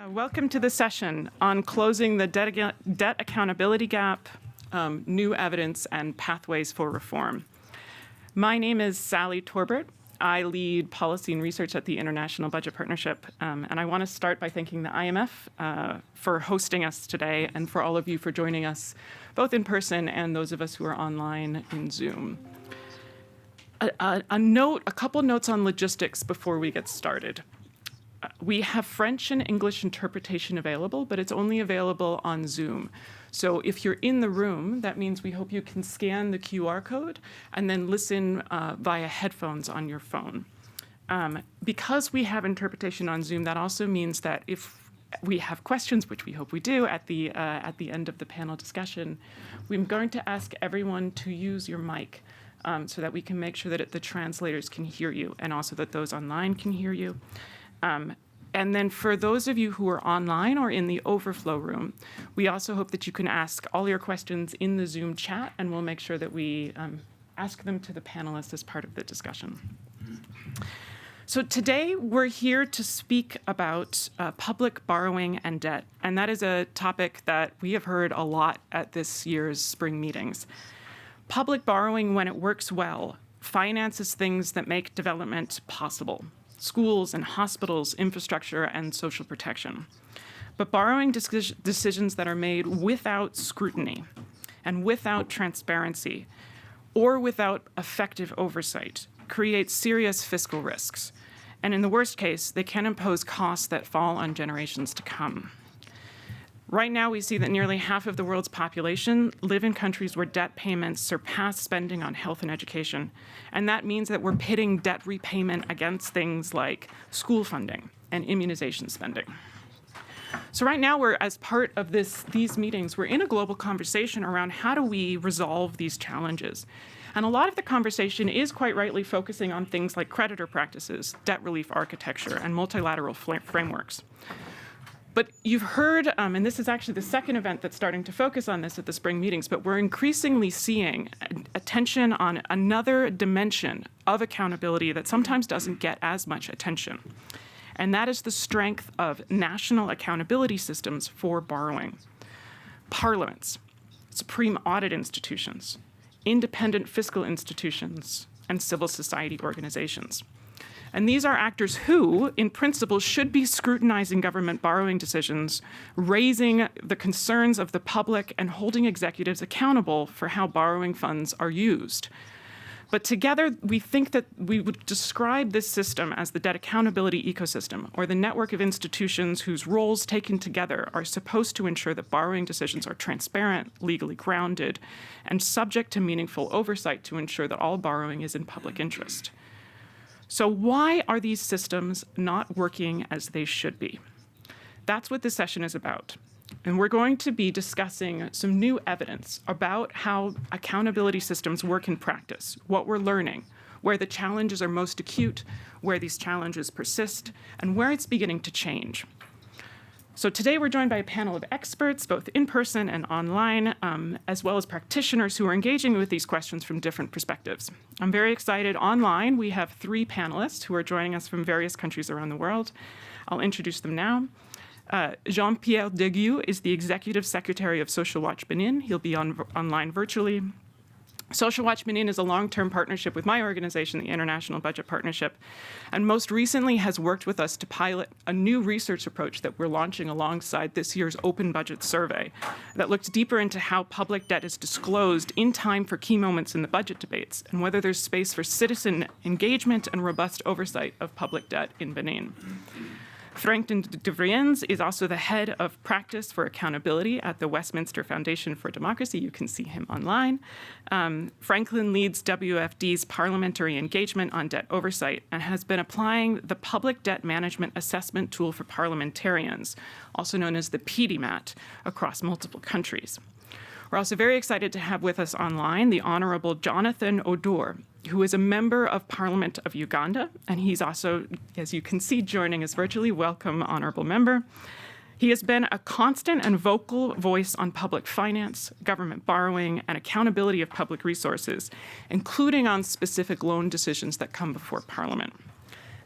Welcome to the session on closing the debt accountability gap, new evidence, and pathways for reform. My name is Sally Torbert. I lead policy and research at the International Budget Partnership, and I want to start by thanking the IMF for hosting us today and for all of you for joining us, both in person and those of us who are online in Zoom. A couple notes on logistics before we get started. We have French and English interpretation available, but it's only available on Zoom. So if you're in the room, that means we hope you can scan the QR code and then listen via headphones on your phone. Because we have interpretation on Zoom, that also means that if we have questions, which we hope we do at the end of the panel discussion, we're going to ask everyone to use your mic so that we can make sure that the translators can hear you and also that those online can hear you. And then for those of you who are online or in the overflow room, we also hope that you can ask all your questions in the Zoom chat, and we'll make sure that we ask them to the panelists as part of the discussion. So today we're here to speak about public borrowing and debt, and that is a topic that we have heard a lot at this year's spring meetings. Public borrowing, when it works well, finances things that make development possible. Schools and hospitals, infrastructure, and social protection. But borrowing decisions that are made without scrutiny and without transparency or without effective oversight create serious fiscal risks. And in the worst case, they can impose costs that fall on generations to come. Right now, we see that nearly half of the world's population live in countries where debt payments surpass spending on health and education. And that means that we're pitting debt repayment against things like school funding and immunization spending. So right now, as part of these meetings, we're in a global conversation around how do we resolve these challenges. And a lot of the conversation is quite rightly focusing on things like creditor practices, debt relief architecture, and multilateral frameworks. But you've heard, and this is actually the second event that's starting to focus on this at the spring meetings, but we're increasingly seeing attention on another dimension of accountability that sometimes doesn't get as much attention. And that is the strength of national accountability systems for borrowing. Parliaments, supreme audit institutions, independent fiscal institutions, and civil society organizations. And these are actors who, in principle, should be scrutinizing government borrowing decisions, raising the concerns of the public, and holding executives accountable for how borrowing funds are used. But together, we think that we would describe this system as the debt accountability ecosystem, or the network of institutions whose roles taken together are supposed to ensure that borrowing decisions are transparent, legally grounded, and subject to meaningful oversight to ensure that all borrowing is in public interest. So why are these systems not working as they should be? That's what this session is about. And we're going to be discussing some new evidence about how accountability systems work in practice, what we're learning, where the challenges are most acute, where these challenges persist, and where it's beginning to change. So today we're joined by a panel of experts, both in person and online, as well as practitioners who are engaging with these questions from different perspectives. I'm very excited. Online, we have 3 panelists who are joining us from various countries around the world. I'll introduce them now. Jean-Pierre Deguy is the Executive Secretary of Social Watch Benin. He'll be online virtually. Social Watch Benin is a long-term partnership with my organization, the International Budget Partnership, and most recently has worked with us to pilot a new research approach that we're launching alongside this year's Open Budget Survey that looks deeper into how public debt is disclosed in time for key moments in the budget debates and whether there's space for citizen engagement and robust oversight of public debt in Benin. Franklin de Vriens is also the head of practice for accountability at the Westminster Foundation for Democracy. You can see him online. Franklin leads WFD's parliamentary engagement on debt oversight and has been applying the Public Debt Management Assessment Tool for Parliamentarians, also known as the PDMAT, across multiple countries. We're also very excited to have with us online the Honorable Jonathan Odur, who is a member of Parliament of Uganda, and he's also, as you can see, joining us virtually. Welcome, Honorable Member. He has been a constant and vocal voice on public finance, government borrowing, and accountability of public resources, including on specific loan decisions that come before Parliament.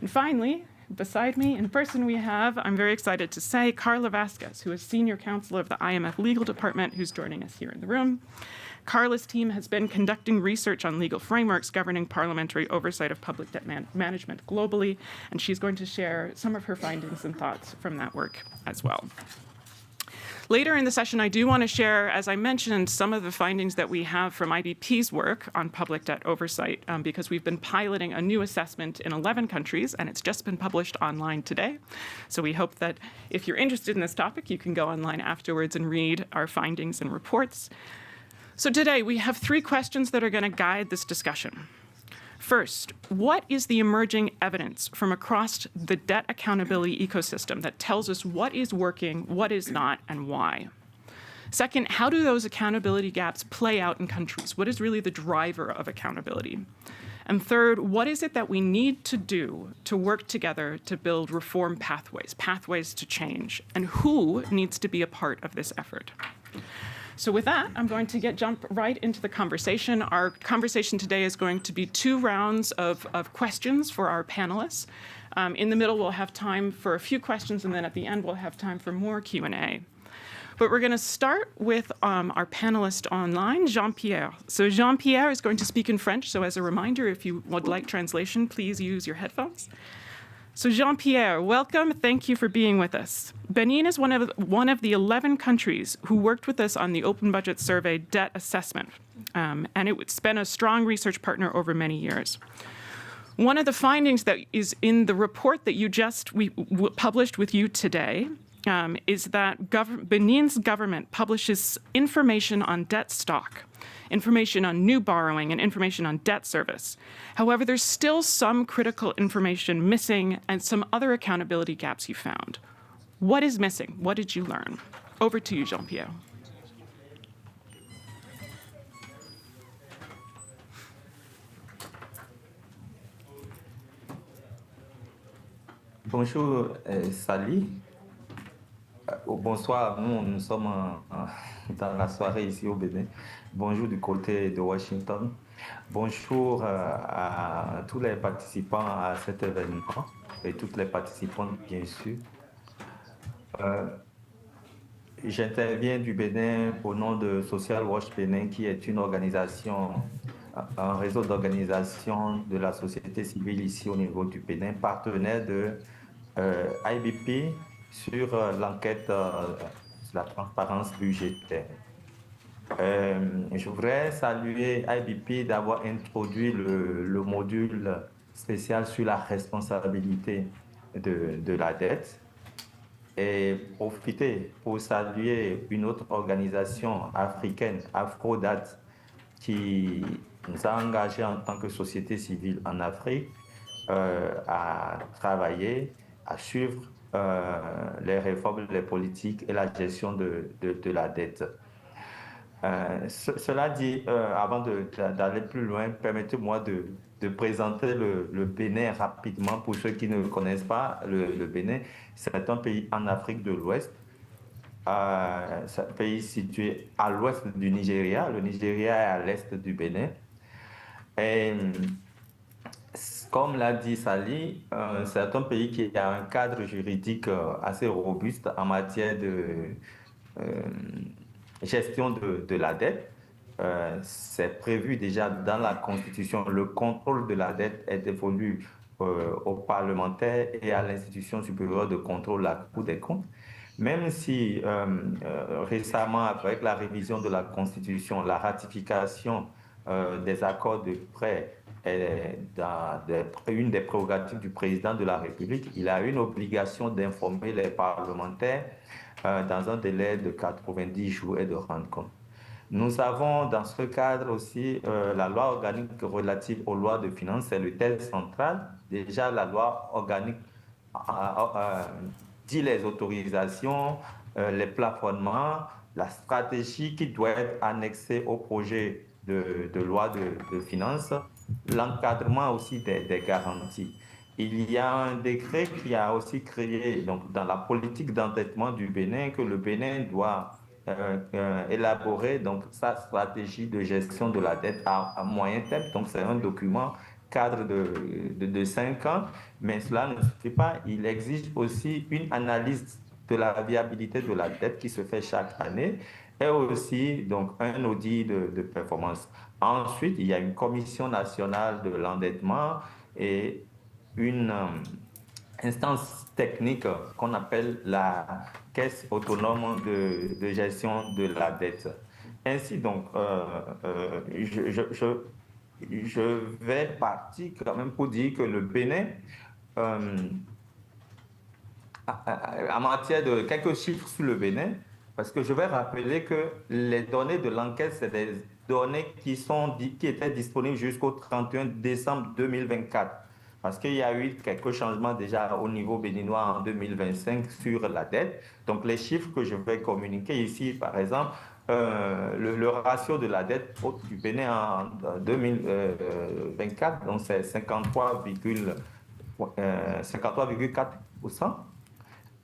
And finally, beside me in person we have, I'm very excited to say, Carla Vasquez, who is Senior Counsel of the IMF Legal Department, who's joining us here in the room. Carla's team has been conducting research on legal frameworks governing parliamentary oversight of public debt management globally, and she's going to share some of her findings and thoughts from that work as well. Later in the session, I do want to share, as I mentioned, some of the findings that we have from IBP's work on public debt oversight, because we've been piloting a new assessment in 11 countries, and it's just been published online today. So we hope that if you're interested in this topic, you can go online afterwards and read our findings and reports. So today, we have 3 questions that are going to guide this discussion. First, what is the emerging evidence from across the debt accountability ecosystem that tells us what is working, what is not, and why? Second, how do those accountability gaps play out in countries? What is really the driver of accountability? And third, what is it that we need to do to work together to build reform pathways to change? And who needs to be a part of this effort? So with that, I'm going to jump right into the conversation. Our conversation today is going to be 2 rounds of questions for our panelists. In the middle, we'll have time for a few questions, and then at the end, we'll have time for more Q&A. But we're going to start with our panelist online, Jean-Pierre. So Jean-Pierre is going to speak in French, so as a reminder, if you would like translation, please use your headphones. So Jean-Pierre, welcome. Thank you for being with us. Benin is one of the 11 countries who worked with us on the Open Budget Survey debt assessment, and it's been a strong research partner over many years. One of the findings that is in the report that we published with you today is that Benin's government publishes information on debt stock, information on new borrowing, and information on debt service. However, there's still some critical information missing and some other accountability gaps you found. What is missing? What did you learn? Over to you, Jean-Pierre. Bonjour, Sally. Bonsoir, nous sommes dans la soirée ici au Bénin. Bonjour du côté de Washington. Bonjour à tous les participants à cet événement et toutes les participantes, bien sûr. J'interviens du Bénin au nom de Social Watch Bénin, qui est une organisation, un réseau d'organisations de la société civile ici au niveau du Bénin, partenaire de IBP sur l'enquête sur la transparence budgétaire. Je voudrais saluer IBP d'avoir introduit le module spécial sur la responsabilité de la dette et profiter pour saluer une autre organisation africaine, Afrodat, qui nous a engagés en tant que société civile en Afrique à travailler, à suivre les réformes, les politiques et la gestion de la dette. Cela dit, avant d'aller plus loin, permettez-moi de présenter le Bénin rapidement pour ceux qui ne connaissent pas le Bénin. C'est un pays en Afrique de l'Ouest. C'est un pays situé à l'ouest du Nigeria. Le Nigeria est à l'est du Bénin. Et comme l'a dit Sally, c'est un pays qui a un cadre juridique assez robuste en matière de gestion de la dette. C'est prévu déjà dans la Constitution. Le contrôle de la dette est dévolu aux parlementaires et à l'institution supérieure de contrôle, la Cour des comptes. Même si récemment, avec la révision de la Constitution, la ratification des accords de prêt est une des prérogatives du président de la République, il a une obligation d'informer les parlementaires dans un délai de 90 jours et de rendre compte. Nous avons dans ce cadre aussi la loi organique relative aux lois de finances, c'est le texte central. Déjà, la loi organique dit les autorisations, les plafonnements, la stratégie qui doit être annexée au projet de loi de finances, l'encadrement aussi des garanties. Il y a un décret qui a aussi créé, donc, dans la politique d'endettement du Bénin, que le Bénin doit élaborer donc, sa stratégie de gestion de la dette à moyen terme. Donc, c'est un document cadre de 5 ans, mais cela ne suffit pas. Il exige aussi une analyse de la viabilité de la dette qui se fait chaque année et aussi donc un audit de performance. Ensuite, il y a une commission nationale de l'endettement et une instance technique qu'on appelle la Caisse autonome de gestion de la dette. Ainsi donc, je vais partir quand même pour dire que le Bénin, euh, en matière de quelques chiffres sur le Bénin, parce que je vais rappeler que les données de l'enquête, c'est des données qui étaient disponibles jusqu'au 31 décembre 2024. Parce qu'il y a eu quelques changements déjà au niveau béninois en 2025 sur la dette. Donc, les chiffres que je vais communiquer ici, par exemple, le ratio de la dette du Bénin en 2024, donc c'est 53,4%.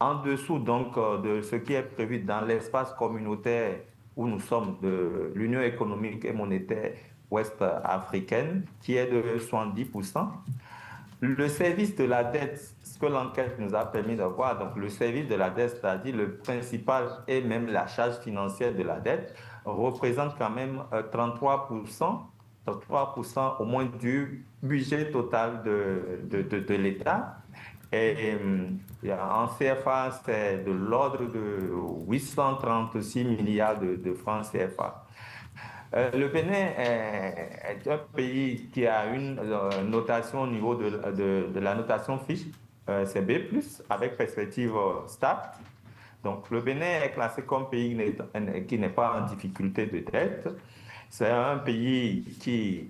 En dessous donc de ce qui est prévu dans l'espace communautaire où nous sommes de l'Union économique et monétaire ouest africaine, qui est de 70%. Le service de la dette, ce que l'enquête nous a permis de voir, donc le service de la dette, c'est-à-dire le principal et même la charge financière de la dette, représente quand même 33% au moins du budget total de l'État. Et en CFA, c'est de l'ordre de 836 milliards de francs CFA. Le Bénin est un pays qui a une notation au niveau de la notation Fitch, c'est B+, avec perspective stable. Donc, le Bénin est classé comme pays qui n'est pas en difficulté de dette. C'est un pays qui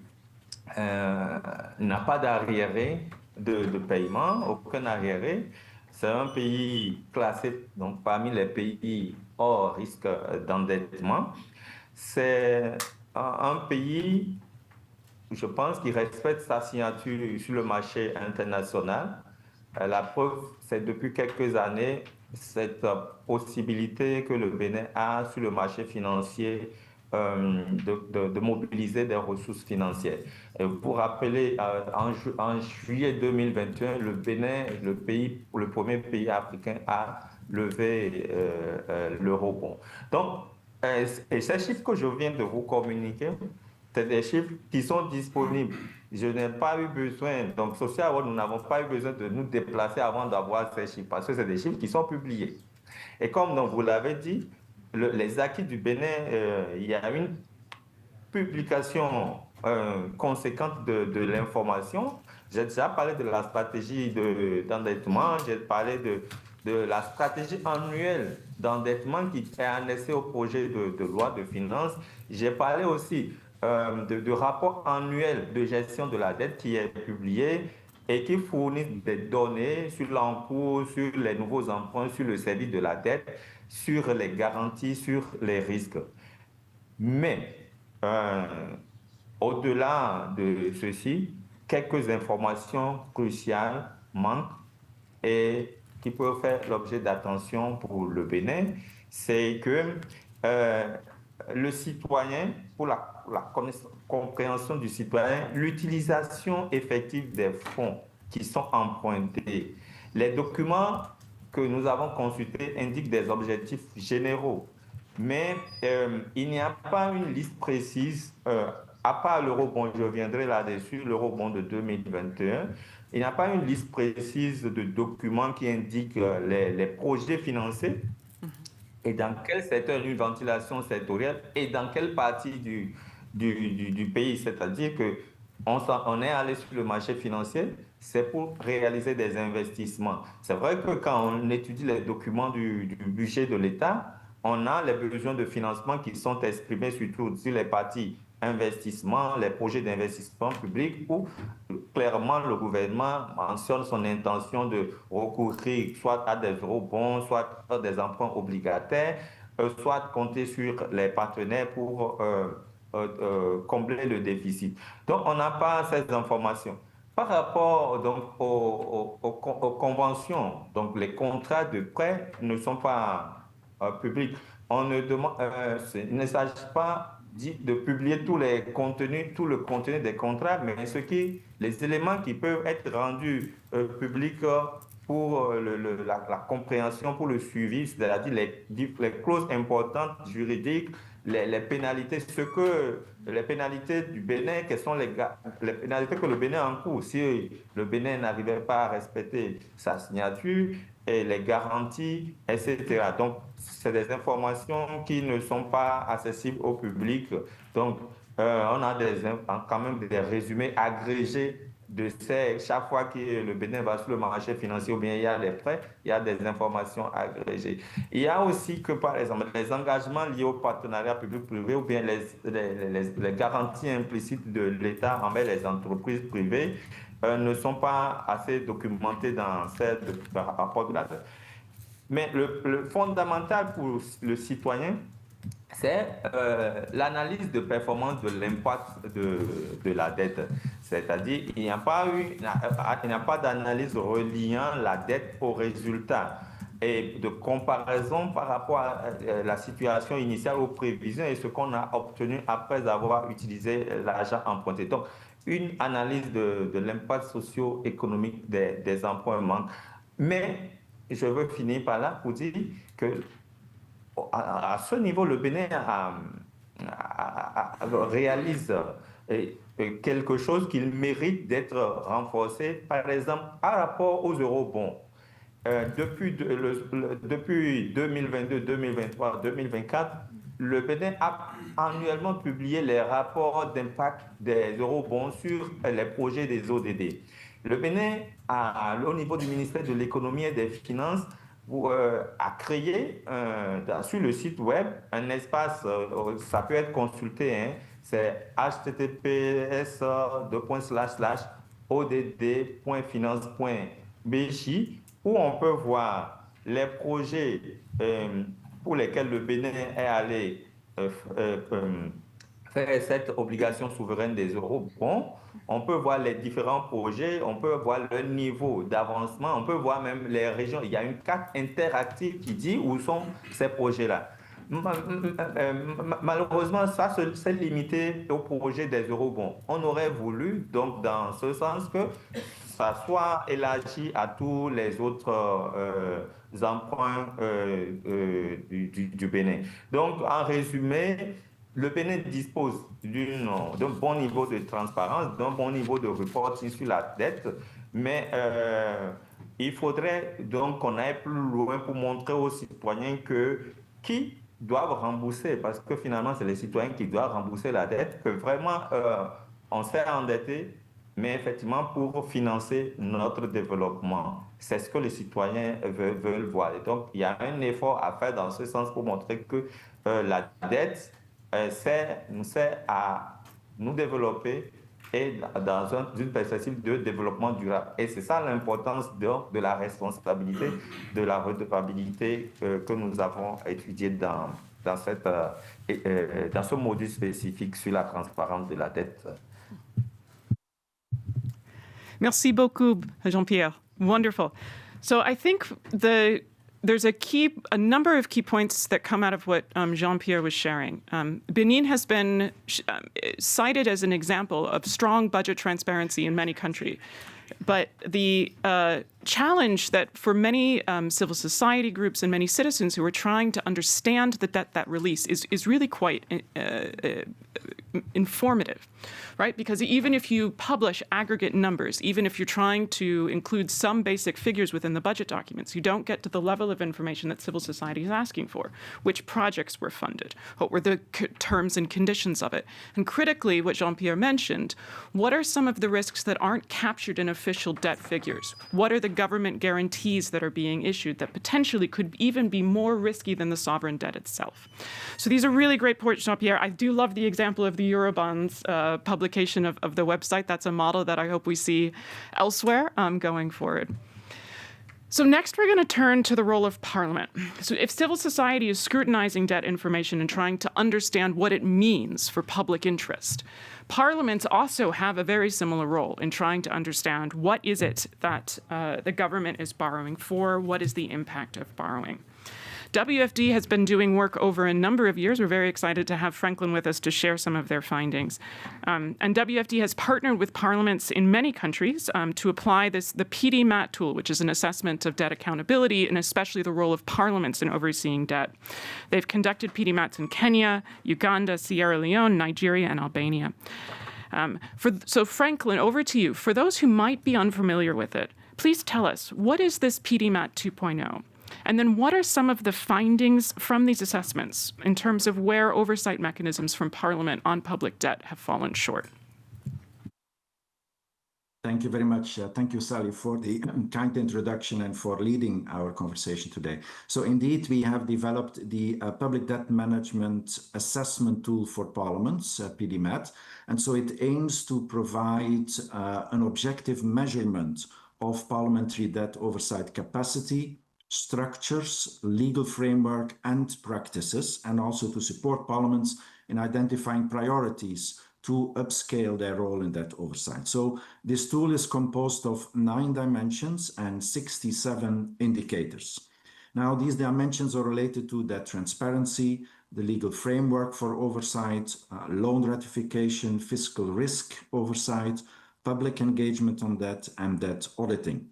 n'a pas d'arriéré de paiement, aucun arriéré. C'est un pays classé donc, parmi les pays hors risque d'endettement. C'est un pays, je pense, qui respecte sa signature sur le marché international. La preuve, c'est depuis quelques années cette possibilité que le Bénin a sur le marché financier de mobiliser des ressources financières. Et pour rappeler, en juillet 2021, le Bénin est le premier pays africain à lever l'eurobond. Donc, et ces chiffres que je viens de vous communiquer, c'est des chiffres qui sont disponibles. Je n'ai pas eu besoin, donc Social World, nous n'avons pas eu besoin de nous déplacer avant d'avoir ces chiffres, parce que c'est des chiffres qui sont publiés. Et comme donc, vous l'avez dit, les acquis du Bénin, il y a une publication conséquente de l'information. J'ai déjà parlé de la stratégie d'endettement, j'ai parlé de la stratégie annuelle d'endettement qui est annexée au projet de loi de finances. J'ai parlé aussi de rapport annuel de gestion de la dette qui est publié et qui fournit des données sur l'encours, sur les nouveaux emprunts, sur le service de la dette, sur les garanties, sur les risques. Mais euh, au-delà de ceci, quelques informations cruciales manquent et qui peuvent faire l'objet d'attention pour le Bénin, c'est que euh, le citoyen, pour la compréhension du citoyen, l'utilisation effective des fonds qui sont empruntés. Les documents que nous avons consultés indiquent des objectifs généraux, mais il n'y a pas une liste précise, à part l'eurobond, je reviendrai là-dessus, l'eurobond de 2021, il n'y a pas une liste précise de documents qui indiquent les projets financés et dans quel secteur, une ventilation sectorielle et dans quelle partie du pays. C'est-à-dire que on est allé sur le marché financier, c'est pour réaliser des investissements. C'est vrai que quand on étudie les documents du budget de l'État, on a les besoins de financement qui sont exprimés surtout sur les parties investissement, les projets d'investissement public où clairement le gouvernement mentionne son intention de recourir soit à des eurobonds, soit à des emprunts obligataires, soit compter sur les partenaires pour combler le déficit. Donc, on n'a pas ces informations. Par rapport donc, aux conventions, donc les contrats de prêt ne sont pas publics. On ne demande, il ne s'agit pas de publier tous les contenus, tout le contenu des contrats, mais les éléments qui peuvent être rendus publics pour la compréhension, pour le suivi, c'est-à-dire les clauses importantes juridiques, les pénalités, les pénalités du Bénin, quelles sont les pénalités que le Bénin encourt si le Bénin n'arrivait pas à respecter sa signature, et les garanties, etc. Donc, c'est des informations qui ne sont pas accessibles au public. Donc, on a quand même des résumés agrégés de chaque fois que le Bénin va sur le marché financier ou bien il y a des prêts, il y a des informations agrégées. Il y a aussi que, par exemple, les engagements liés au partenariat public-privé ou bien les garanties implicites de l'État envers les entreprises privées ne sont pas assez documentés dans ce rapport de la dette. Mais le fondamental pour le citoyen, c'est l'analyse de performance de l'impact de la dette. C'est-à-dire, il n'y a pas d'analyse reliant la dette au résultat et de comparaison par rapport à la situation initiale aux prévisions et ce qu'on a obtenu après avoir utilisé l'argent emprunté. Donc, une analyse de l'impact socio-économique des emprunts manque. Mais je veux finir par là pour dire que à ce niveau, le Bénin réalise quelque chose qui mérite d'être renforcé, par exemple, par rapport aux eurobonds. Depuis 2022, 2023, 2024, le Bénin a annuellement publié les rapports d'impact des eurobonds sur les projets des ODD. Le Bénin, au niveau du ministère de l'économie et des finances, a créé sur le site web un espace, ça peut être consulté, hein, c'est https://odd.finance.bj où on peut voir les projets pour lesquels le Bénin est allé faire cette obligation souveraine des eurobonds. On peut voir les différents projets, on peut voir le niveau d'avancement, on peut voir même les régions. Il y a une carte interactive qui dit où sont ces projets-là. Malheureusement, ça s'est limité au projet des eurobonds. On aurait voulu, donc, dans ce sens, que ça soit élargi à tous les autres emprunts du Bénin. Donc, en résumé, le Bénin dispose d'un bon niveau de transparence, d'un bon niveau de reporting sur la dette, mais il faudrait donc qu'on aille plus loin pour montrer aux citoyens qui doivent rembourser, parce que finalement, c'est les citoyens qui doivent rembourser la dette, que vraiment, on s'est endetté, mais effectivement pour financer notre développement. C'est ce que les citoyens veulent voir. Et donc, il y a un effort à faire dans ce sens pour montrer que la dette sert à nous développer et dans une perspective de développement durable. Et c'est ça l'importance de la responsabilité, de la redevabilité que nous avons étudié dans ce module spécifique sur la transparence de la dette. Merci beaucoup, Jean-Pierre. Wonderful. So I think there's a number of key points that come out of what Jean-Pierre was sharing. Benin has been cited as an example of strong budget transparency in many countries. But the challenge that for many civil society groups and many citizens who are trying to understand the debt that release is really quite informative, right? Because even if you publish aggregate numbers, even if you're trying to include some basic figures within the budget documents, you don't get to the level of information that civil society is asking for. Which projects were funded? What were the terms and conditions of it? And critically, what Jean-Pierre mentioned, what are some of the risks that aren't captured in official debt figures? What are the government guarantees that are being issued that potentially could even be more risky than the sovereign debt itself? So these are really great points, Jean-Pierre. I do love the example of the Eurobonds publication of the website. That's a model that I hope we see elsewhere going forward. So next, we're going to turn to the role of Parliament. So if civil society is scrutinizing debt information and trying to understand what it means for public interest, parliaments also have a very similar role in trying to understand what is it that the government is borrowing for, what is the impact of borrowing. WFD has been doing work over a number of years. We're very excited to have Franklin with us to share some of their findings. And WFD has partnered with parliaments in many countries to apply the PD-MAT tool, which is an assessment of debt accountability and especially the role of parliaments in overseeing debt. They've conducted PD-MATs in Kenya, Uganda, Sierra Leone, Nigeria, and Albania. So Franklin, over to you. For those who might be unfamiliar with it, please tell us, what is this PD-MAT 2.0? And then what are some of the findings from these assessments in terms of where oversight mechanisms from Parliament on public debt have fallen short? Thank you very much. Thank you, Sally, for the kind introduction and for leading our conversation today. So indeed, we have developed the Public Debt Management Assessment Tool for Parliaments, PD-MAT. And so it aims to provide an objective measurement of parliamentary debt oversight capacity, structures, legal framework, and practices, and also to support parliaments in identifying priorities to upscale their role in that oversight. So this tool is composed of 9 dimensions and 67 indicators. Now, these dimensions are related to debt transparency, the legal framework for oversight, loan ratification, fiscal risk oversight, public engagement on debt, and debt auditing.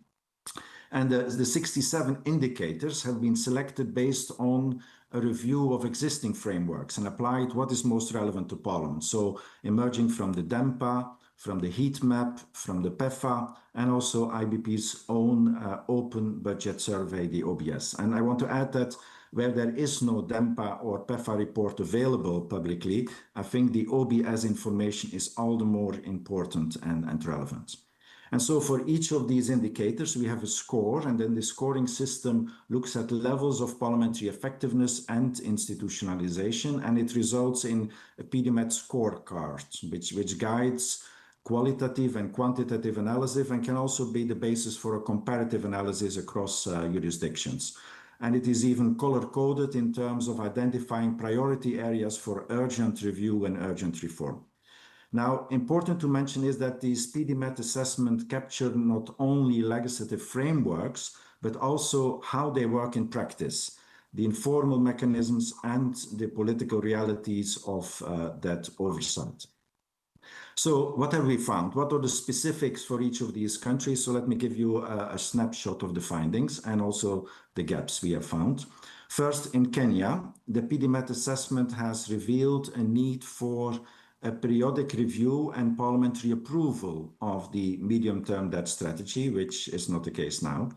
And the 67 indicators have been selected based on a review of existing frameworks and applied what is most relevant to Parliament. So emerging from the DEMPA, from the heat map, from the PEFA, and also IBP's own open budget survey, the OBS. And I want to add that where there is no DEMPA or PEFA report available publicly, I think the OBS information is all the more important and relevant. And so for each of these indicators, we have a score, and then the scoring system looks at levels of parliamentary effectiveness and institutionalization, and it results in a PD-MAT scorecard, which guides qualitative and quantitative analysis and can also be the basis for a comparative analysis across jurisdictions. And it is even color-coded in terms of identifying priority areas for urgent review and urgent reform. Now, important to mention is that these PD-MAT assessment capture not only legislative frameworks, but also how they work in practice, the informal mechanisms and the political realities of that oversight. So what have we found? What are the specifics for each of these countries? So let me give you a snapshot of the findings and also the gaps we have found. First, in Kenya, the PD-MAT assessment has revealed a need for a periodic review and parliamentary approval of the medium-term debt strategy, which is not the case now,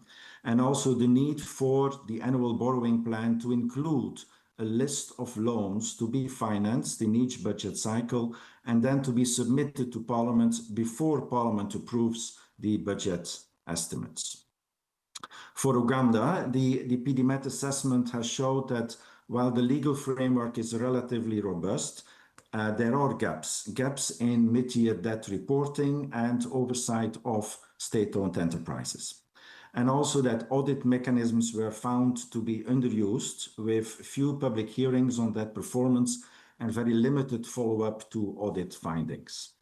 and also the need for the annual borrowing plan to include a list of loans to be financed in each budget cycle and then to be submitted to Parliament before Parliament approves the budget estimates. For Uganda, the PD-MAT assessment has showed that while the legal framework is relatively robust, there are gaps in mid-year debt reporting and oversight of state-owned enterprises. And also that audit mechanisms were found to be underused with few public hearings on debt performance and very limited follow-up to audit findings.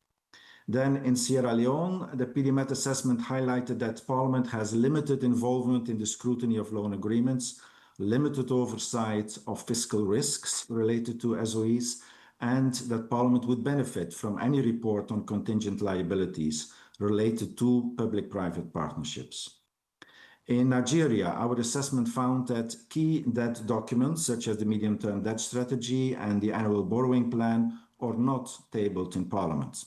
Then in Sierra Leone, the PD-MAT assessment highlighted that Parliament has limited involvement in the scrutiny of loan agreements, limited oversight of fiscal risks related to SOEs, and that Parliament would benefit from any report on contingent liabilities related to public-private partnerships. In Nigeria, our assessment found that key debt documents, such as the medium-term debt strategy and the annual borrowing plan, are not tabled in Parliament.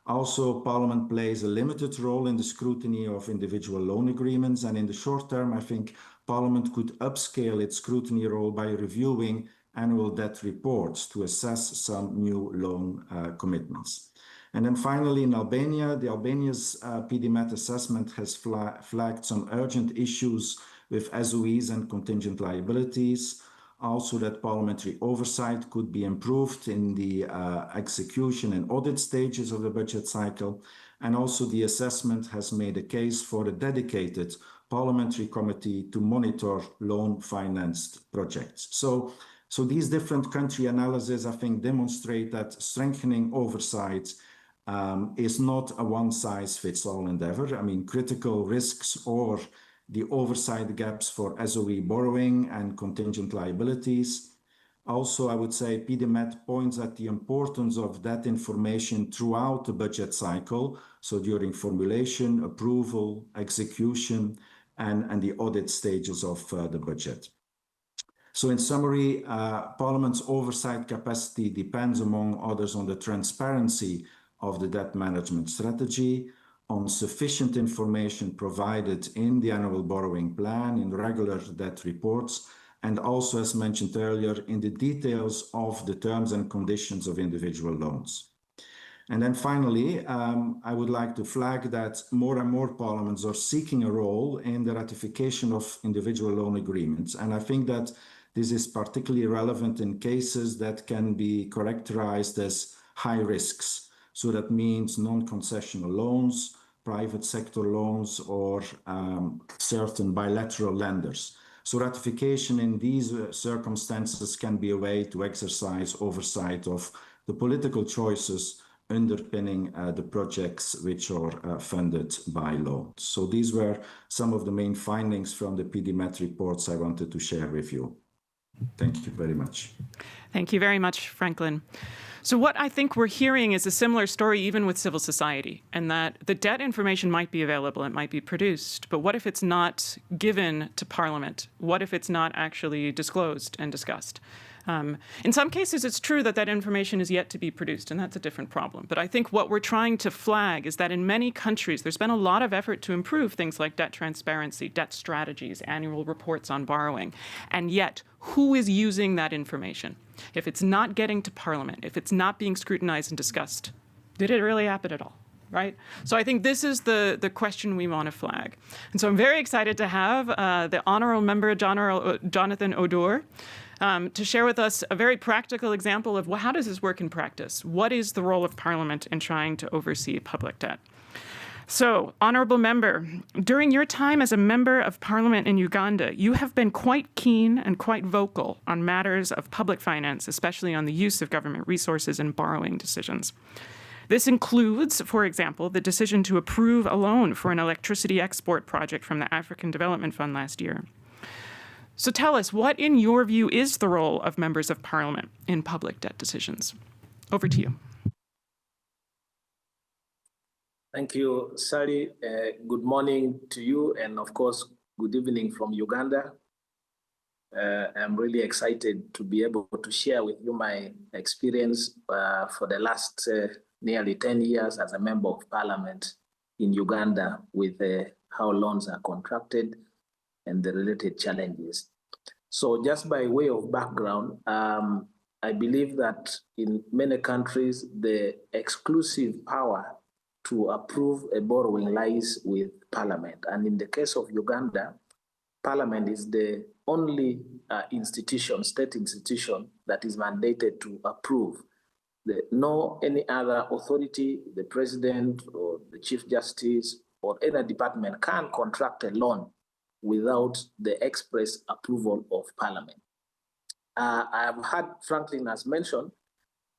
Also, Parliament plays a limited role in the scrutiny of individual loan agreements, and in the short term, I think Parliament could upscale its scrutiny role by reviewing annual debt reports to assess some new loan commitments. And then finally, in Albania, Albania's PD-MAT assessment has flagged some urgent issues with SOEs and contingent liabilities. Also, that parliamentary oversight could be improved in the execution and audit stages of the budget cycle. And also, the assessment has made a case for a dedicated parliamentary committee to monitor loan-financed projects. So these different country analyses, I think, demonstrate that strengthening oversight is not a one-size-fits-all endeavor. I mean, critical risks or the oversight gaps for SOE borrowing and contingent liabilities. Also, I would say PDMAT points at the importance of that information throughout the budget cycle, so during formulation, approval, execution, and the audit stages of the budget. So in summary, Parliament's oversight capacity depends, among others, on the transparency of the debt management strategy, on sufficient information provided in the annual borrowing plan, in regular debt reports, and also, as mentioned earlier, in the details of the terms and conditions of individual loans. And then finally, I would like to flag that more and more parliaments are seeking a role in the ratification of individual loan agreements. And I think that this is particularly relevant in cases that can be characterized as high risks. So that means non-concessional loans, private sector loans, or certain bilateral lenders. So ratification in these circumstances can be a way to exercise oversight of the political choices underpinning the projects which are funded by loans. So these were some of the main findings from the PDMAT reports I wanted to share with you. Thank you very much. Thank you very much, Franklin. So what I think we're hearing is a similar story even with civil society, and that the debt information might be available, it might be produced, but what if it's not given to Parliament? What if it's not actually disclosed and discussed? In some cases, it's true that that information is yet to be produced, and that's a different problem. But I think what we're trying to flag is that in many countries, there's been a lot of effort to improve things like debt transparency, debt strategies, annual reports on borrowing. And yet, who is using that information? If it's not getting to Parliament, if it's not being scrutinized and discussed, did it really happen at all? Right? So I think this is the question we want to flag. And so I'm very excited to have the Honourable Member Jonathan Odor to share with us a very practical example of, well, how does this work in practice? What is the role of Parliament in trying to oversee public debt? So, Honourable Member, during your time as a Member of Parliament in Uganda, you have been quite keen and quite vocal on matters of public finance, especially on the use of government resources and borrowing decisions. This includes, for example, the decision to approve a loan for an electricity export project from the African Development Fund last year. So tell us, what in your view is the role of members of Parliament in public debt decisions? Over to you. Thank you, Sally. Good morning to you, and of course, good evening from Uganda. I'm really excited to be able to share with you my experience for the last nearly 10 years as a Member of Parliament in Uganda with how loans are contracted and the related challenges. So just by way of background, I believe that in many countries, the exclusive power to approve a borrowing lies with Parliament. And in the case of Uganda, Parliament is the only state institution that is mandated to approve. No any other authority, the President or the Chief Justice or any department can contract a loan without the express approval of Parliament. I have heard Franklin has mentioned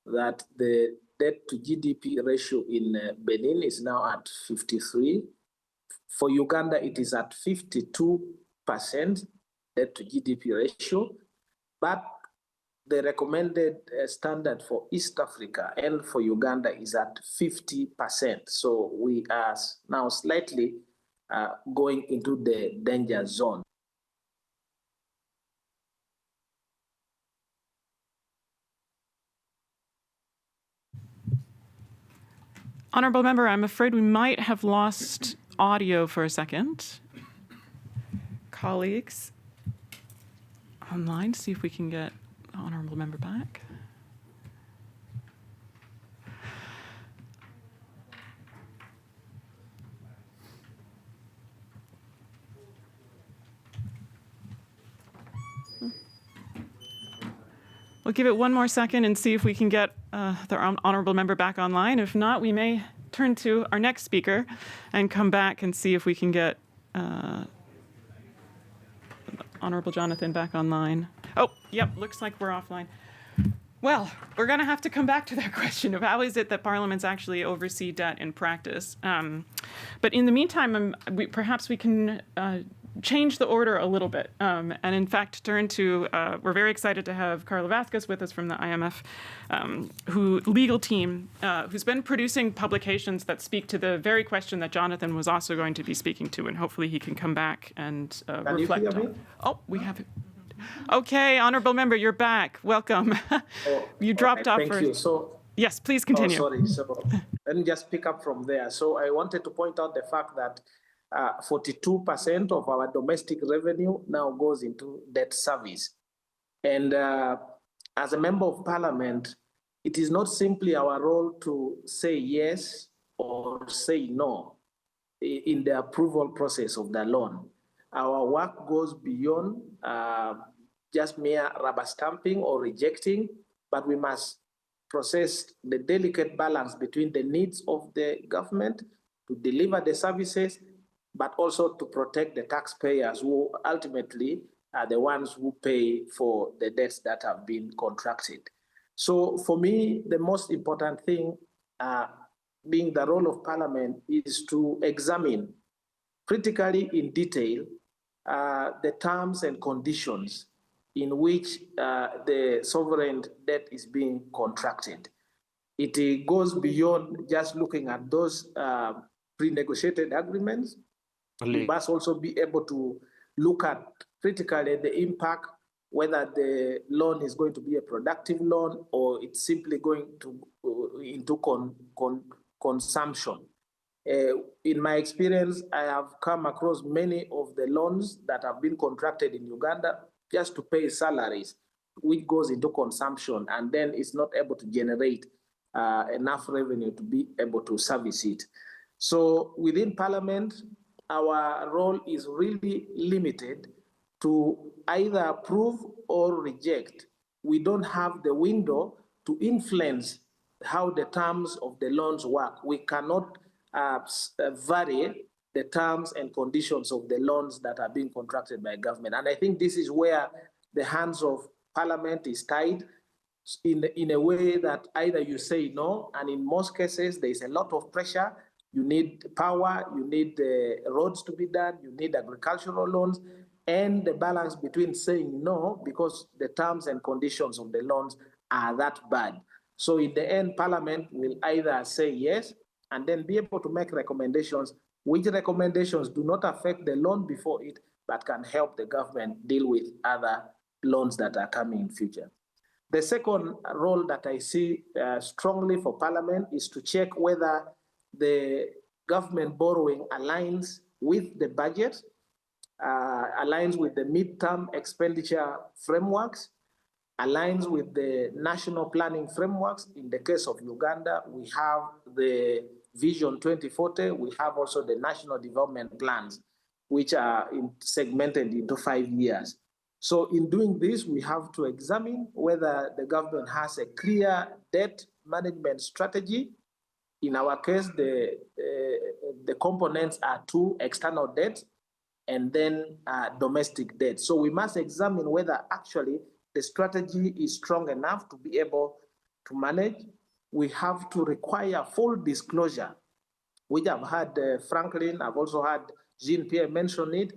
that the debt to GDP ratio in Benin is now at 53. For Uganda, it is at 52% debt to GDP ratio, but the recommended standard for East Africa and for Uganda is at 50%. So we are now slightly going into the danger zone. Honourable Member, I'm afraid we might have lost audio for a second. Colleagues online, see if we can get the Honourable Member back. We'll give it one more second and see if we can get the Honourable Member back online. If not, we may turn to our next speaker and come back and see if we can get Honourable Jonathan back online. Oh, yep, looks like we're offline. Well, we're going to have to come back to that question of how is it that parliaments actually oversee debt in practice. But in the meantime, perhaps we can change the order a little bit, and in fact turn to, we're very excited to have Carla Vasquez with us from the IMF, legal team, who's been producing publications that speak to the very question that Jonathan was also going to be speaking to, and hopefully he can come back and reflect on. Oh, we have it. Okay, honorable member, you're back. Welcome. You dropped off Thank first. you. So, yes, please continue. sorry. So let me just pick up from there. So I wanted to point out the fact that 42% of our domestic revenue now goes into debt service. And as a member of parliament, it is not simply our role to say yes or say no in the approval process of the loan. Our work goes beyond just mere rubber stamping or rejecting, but we must process the delicate balance between the needs of the government to deliver the services, but also to protect the taxpayers who ultimately are the ones who pay for the debts that have been contracted. So for me, the most important thing, being the role of parliament, is to examine critically in detail the terms and conditions in which the sovereign debt is being contracted. It goes beyond just looking at those pre-negotiated agreements. We must also be able to look at critically the impact, whether the loan is going to be a productive loan or it's simply going to into consumption. In my experience, I have come across many of the loans that have been contracted in Uganda just to pay salaries, which goes into consumption, and then it's not able to generate enough revenue to be able to service it. So within Parliament, our role is really limited to either approve or reject. We don't have the window to influence how the terms of the loans work. We cannot vary the terms and conditions of the loans that are being contracted by government. And I think this is where the hands of Parliament is tied in a way that either you say no, and in most cases, there is a lot of pressure. You need power, you need roads to be done, you need agricultural loans, and the balance between saying no because the terms and conditions of the loans are that bad. So in the end, Parliament will either say yes and then be able to make recommendations, which recommendations do not affect the loan before it, but can help the government deal with other loans that are coming in future. The second role that I see strongly for Parliament is to check whether the government borrowing aligns with the budget, aligns with the midterm expenditure frameworks, aligns with the national planning frameworks. In the case of Uganda, we have the Vision 2040, we have also the national development plans, which are segmented into 5 years. So in doing this, we have to examine whether the government has a clear debt management strategy. In our case, the components are 2 external debt and then domestic debt. So we must examine whether actually the strategy is strong enough to be able to manage. We have to require full disclosure, which I've had Franklin, I've also had Jean-Pierre mention it,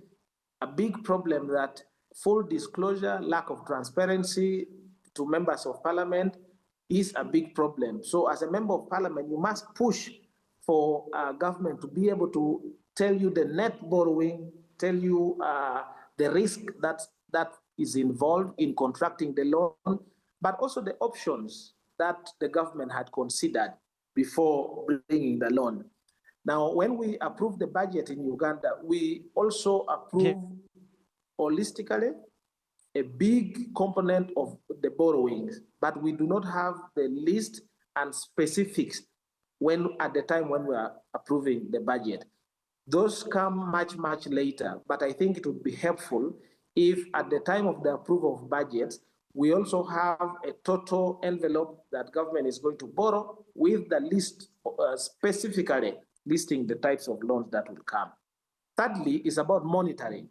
a big problem that full disclosure, lack of transparency to members of Parliament is a big problem. So as a member of Parliament, you must push for government to be able to tell you the net borrowing, tell you the risk that is involved in contracting the loan, but also the options that the government had considered before bringing the loan. Now, when we approve the budget in Uganda, we also approve holistically a big component of the borrowings, but we do not have the list and specifics at the time when we are approving the budget. Those come much, much later, but I think it would be helpful if at the time of the approval of budgets, we also have a total envelope that government is going to borrow with the list specifically listing the types of loans that will come. Thirdly, is about monitoring.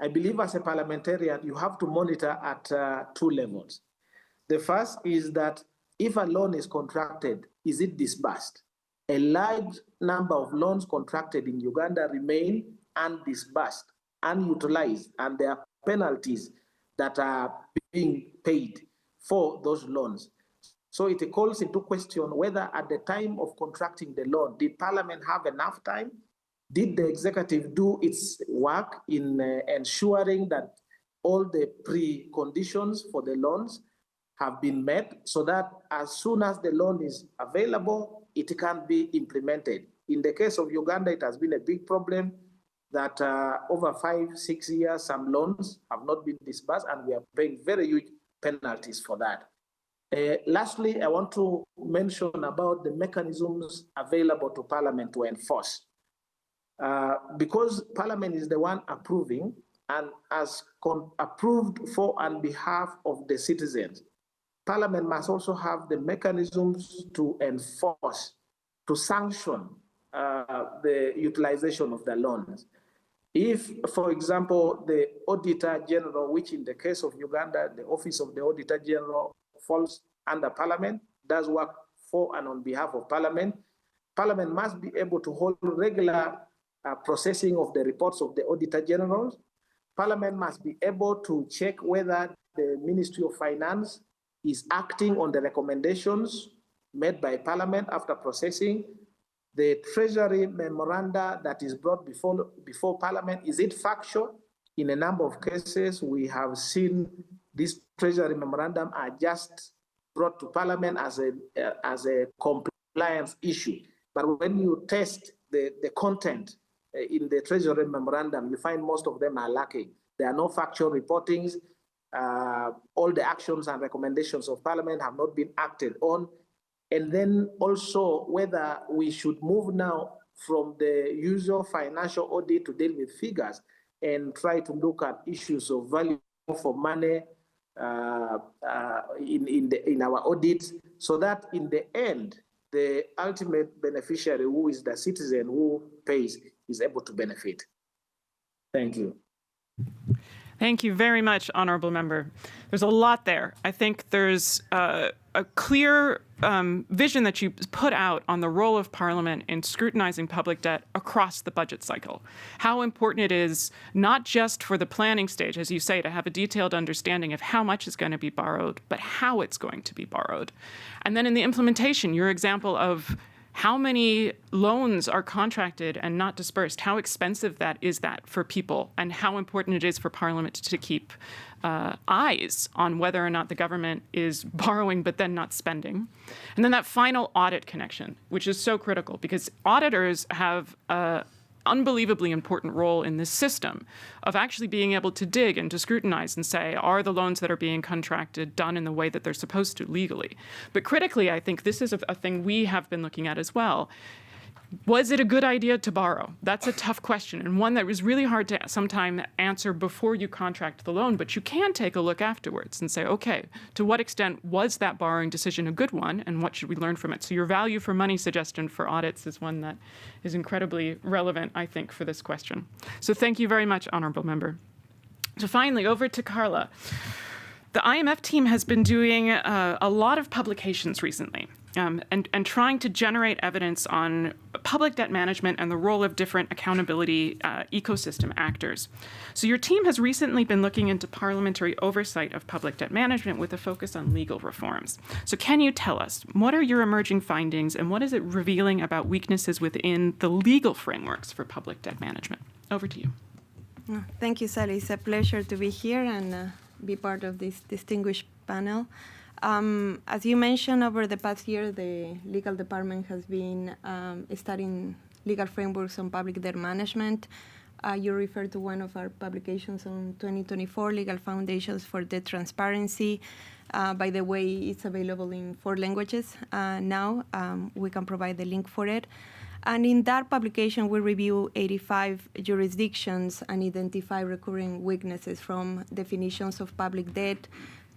I believe as a parliamentarian, you have to monitor at 2 levels. The first is that if a loan is contracted, is it disbursed? A large number of loans contracted in Uganda remain undisbursed. unutilized, and there are penalties that are being paid for those loans. So it calls into question whether at the time of contracting the loan, did Parliament have enough time? Did the executive do its work in ensuring that all the preconditions for the loans have been met so that as soon as the loan is available, it can be implemented? In the case of Uganda, it has been a big problem that over 5-6 years, some loans have not been disbursed, and we are paying very huge penalties for that. Lastly, I want to mention about the mechanisms available to Parliament to enforce. Because Parliament is the one approving and has approved for on behalf of the citizens, Parliament must also have the mechanisms to enforce, to sanction the utilization of the loans. If, for example, the Auditor General, which in the case of Uganda, the Office of the Auditor General falls under Parliament, does work for and on behalf of Parliament, Parliament must be able to hold regular processing of the reports of the Auditor General. Parliament must be able to check whether the Ministry of Finance is acting on the recommendations made by Parliament after processing. The Treasury memoranda that is brought before Parliament, is it factual? In a number of cases, we have seen this Treasury memorandum are just brought to Parliament as a compliance issue. But when you test the content in the Treasury memorandum, you find most of them are lacking. There are no factual reportings. All the actions and recommendations of Parliament have not been acted on. And then also whether we should move now from the usual financial audit to deal with figures and try to look at issues of value for money in our audits, so that in the end, the ultimate beneficiary, who is the citizen who pays, is able to benefit. Thank you. Thank you very much, Honourable Member. There's a lot there. I think there's a clear vision that you put out on the role of Parliament in scrutinizing public debt across the budget cycle. How important it is, not just for the planning stage, as you say, to have a detailed understanding of how much is going to be borrowed, but how it's going to be borrowed. And then in the implementation, your example of how many loans are contracted and not dispersed, how expensive that is for people, and how important it is for Parliament to keep eyes on whether or not the government is borrowing but then not spending. And then that final audit connection, which is so critical because auditors have an unbelievably important role in this system of actually being able to dig and to scrutinize and say, are the loans that are being contracted done in the way that they're supposed to legally? But critically, I think this is a thing we have been looking at as well. Was it a good idea to borrow? That's a tough question, and one that was really hard to sometimes answer before you contract the loan, but you can take a look afterwards and say, okay, to what extent was that borrowing decision a good one, and what should we learn from it? So your value for money suggestion for audits is one that is incredibly relevant, I think, for this question. So thank you very much, Honourable Member. So finally, over to Carla. The IMF team has been doing a lot of publications recently and trying to generate evidence on public debt management and the role of different accountability ecosystem actors. So your team has recently been looking into parliamentary oversight of public debt management with a focus on legal reforms. So can you tell us, what are your emerging findings and what is it revealing about weaknesses within the legal frameworks for public debt management? Over to you. Thank you, Sally. It's a pleasure to be here and be part of this distinguished panel. As you mentioned, over the past year, the legal department has been studying legal frameworks on public debt management. You referred to one of our publications on 2024, Legal Foundations for Debt Transparency. By the way, it's available in 4 languages now. We can provide the link for it. And in that publication, we review 85 jurisdictions and identify recurring weaknesses, from definitions of public debt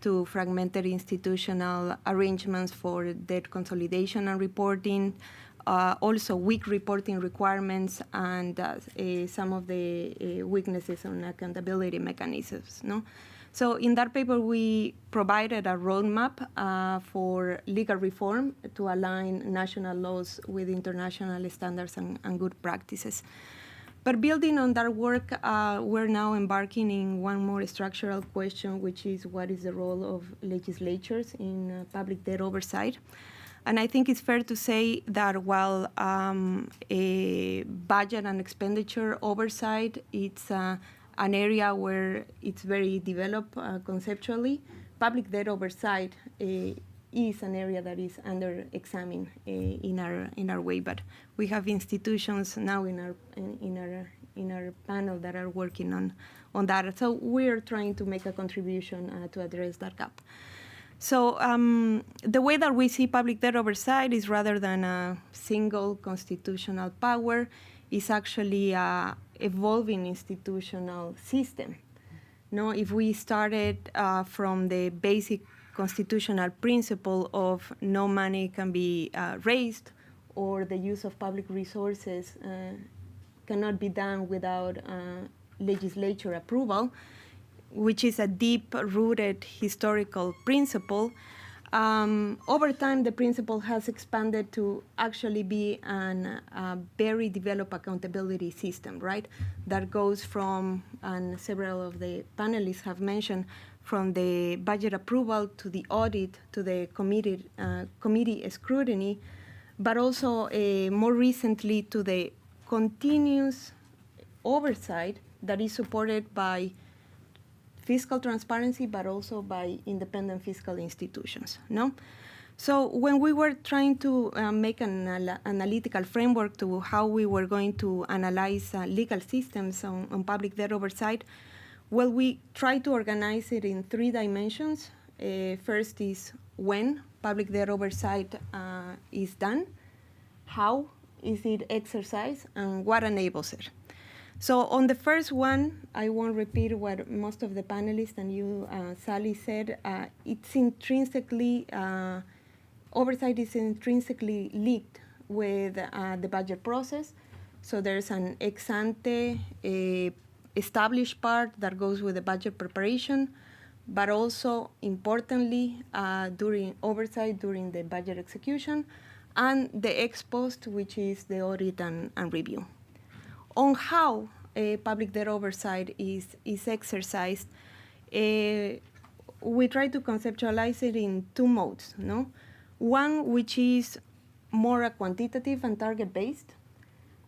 to fragmented institutional arrangements for debt consolidation and reporting, also weak reporting requirements, and some of the weaknesses on accountability mechanisms. No? So in that paper, we provided a roadmap for legal reform to align national laws with international standards and good practices. But building on that work, we're now embarking in one more structural question, which is what is the role of legislatures in public debt oversight? And I think it's fair to say that while a budget and expenditure oversight, it's an area where it's very developed conceptually, public debt oversight is an area that is under examined in our way. But we have institutions now in our panel that are working on that. So we're trying to make a contribution to address that gap. So the way that we see public debt oversight is rather than a single constitutional power, is actually a evolving institutional system. No, if we started from the basic constitutional principle of no money can be raised, or the use of public resources cannot be done without legislature approval, which is a deep-rooted historical principle, over time the principle has expanded to actually be a very developed accountability system, right? That goes from, and several of the panelists have mentioned, from the budget approval to the audit to the committee scrutiny, but also more recently to the continuous oversight that is supported by fiscal transparency, but also by independent fiscal institutions, no? So when we were trying to make an analytical framework to how we were going to analyze legal systems on public debt oversight, well, we tried to organize it in 3 dimensions. First is when public debt oversight is done, how is it exercised, and what enables it. So on the first one, I won't repeat what most of the panelists and you, Sally, said. It's intrinsically, oversight is intrinsically linked with the budget process. So there's an ex ante established part that goes with the budget preparation, but also importantly during oversight during the budget execution, and the ex post, which is the audit and review. On how public debt oversight is exercised, we try to conceptualize it in 2 modes, no? One which is more a quantitative and target-based,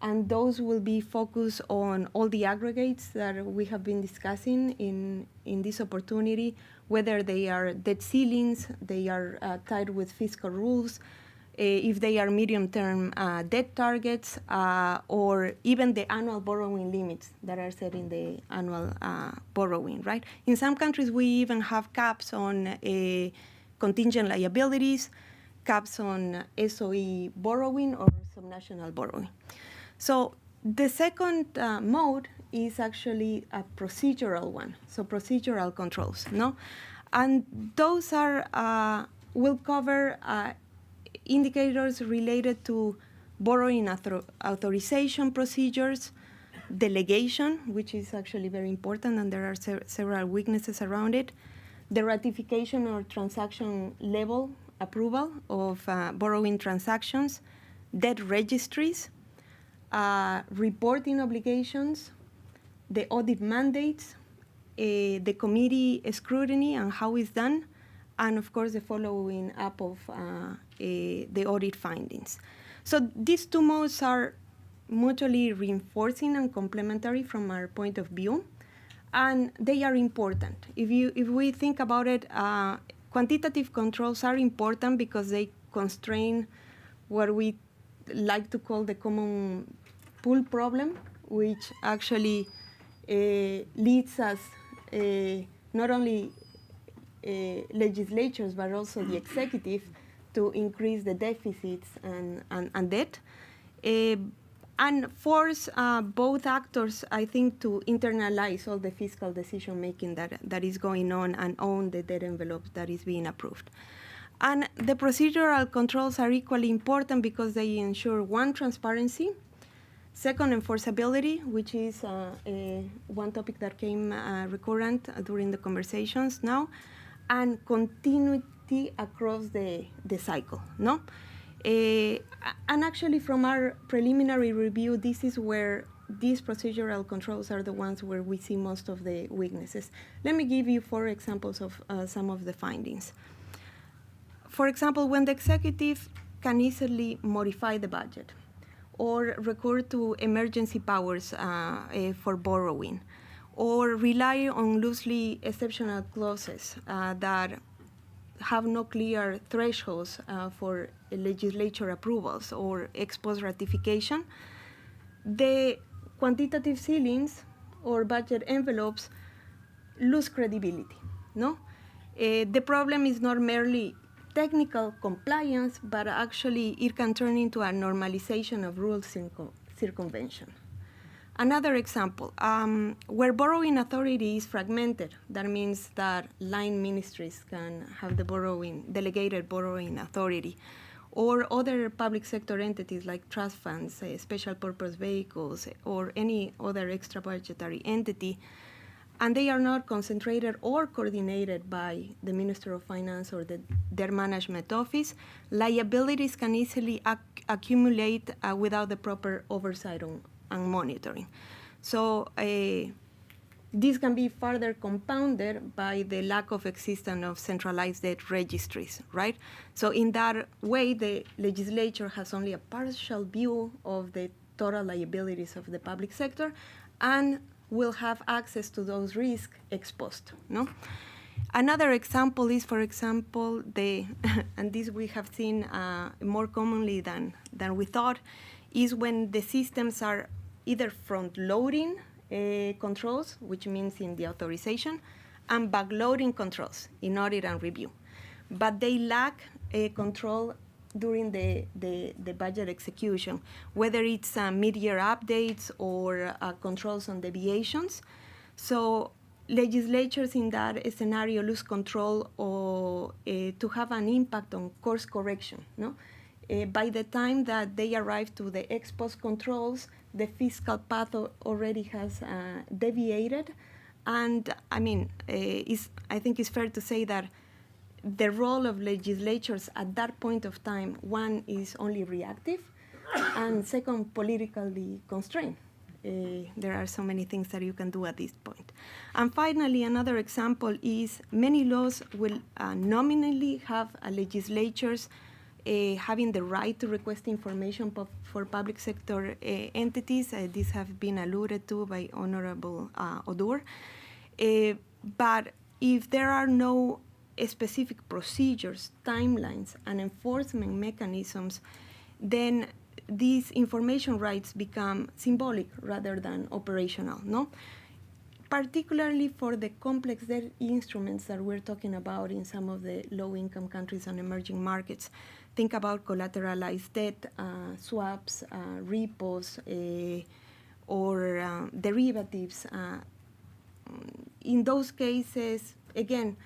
and those will be focused on all the aggregates that we have been discussing in this opportunity, whether they are debt ceilings, they are tied with fiscal rules, if they are medium-term debt targets, or even the annual borrowing limits that are set in the annual borrowing, right? In some countries, we even have caps on contingent liabilities, caps on SOE borrowing or subnational borrowing. So the second mode is actually a procedural one, so procedural controls, no? And those are, will cover indicators related to borrowing authorization procedures, delegation, which is actually very important, and there are several weaknesses around it, the ratification or transaction level approval of borrowing transactions, debt registries, reporting obligations, the audit mandates, the committee scrutiny and how it's done, and of course the following up of the audit findings. So these 2 modes are mutually reinforcing and complementary from our point of view, and they are important. If we think about it, quantitative controls are important because they constrain what we like to call the common pool problem, which actually leads us not only legislatures but also the executive to increase the deficits and debt, and force both actors, I think, to internalize all the fiscal decision making that is going on and own the debt envelope that is being approved. And the procedural controls are equally important because they ensure, 1, transparency, 2nd, enforceability, which is one topic that came recurrent during the conversations now, and continuity across the cycle, no? And actually from our preliminary review, this is where these procedural controls are the ones where we see most of the weaknesses. Let me give you 4 examples of some of the findings. For example, when the executive can easily modify the budget or recur to emergency powers for borrowing, or rely on loosely exceptional clauses that have no clear thresholds for legislature approvals or ex post ratification, the quantitative ceilings or budget envelopes lose credibility, no? The problem is not merely technical compliance, but actually it can turn into a normalization of rule circumvention. Another example, where borrowing authority is fragmented, that means that line ministries can have the delegated borrowing authority, or other public sector entities like trust funds, special purpose vehicles, or any other extra budgetary entity, and they are not concentrated or coordinated by the Minister of Finance or their management office, liabilities can easily accumulate without the proper oversight and monitoring. So this can be further compounded by the lack of existence of centralized debt registries, right? So in that way, the legislature has only a partial view of the total liabilities of the public sector and will have access to those risks ex post, no? Another example is, for example, and this we have seen more commonly than we thought, is when the systems are either front-loading controls, which means in the authorization, and back-loading controls in audit and review. But they lack control during the budget execution, whether it's mid-year updates or controls on deviations. So legislatures in that scenario lose control or to have an impact on course correction, no? By the time that they arrive to the ex post controls, the fiscal path already has deviated. And I mean, I think it's fair to say that the role of legislatures at that point of time, one, is only reactive, and second, politically constrained. There are so many things that you can do at this point. And finally, another example is many laws will nominally have legislatures having the right to request information for public sector entities. These have been alluded to by Honorable Odur. But if there are no specific procedures, timelines, and enforcement mechanisms, then these information rights become symbolic rather than operational, no? Particularly for the complex debt instruments that we're talking about in some of the low-income countries and emerging markets. Think about collateralized debt, swaps, repos, or derivatives. In those cases, again,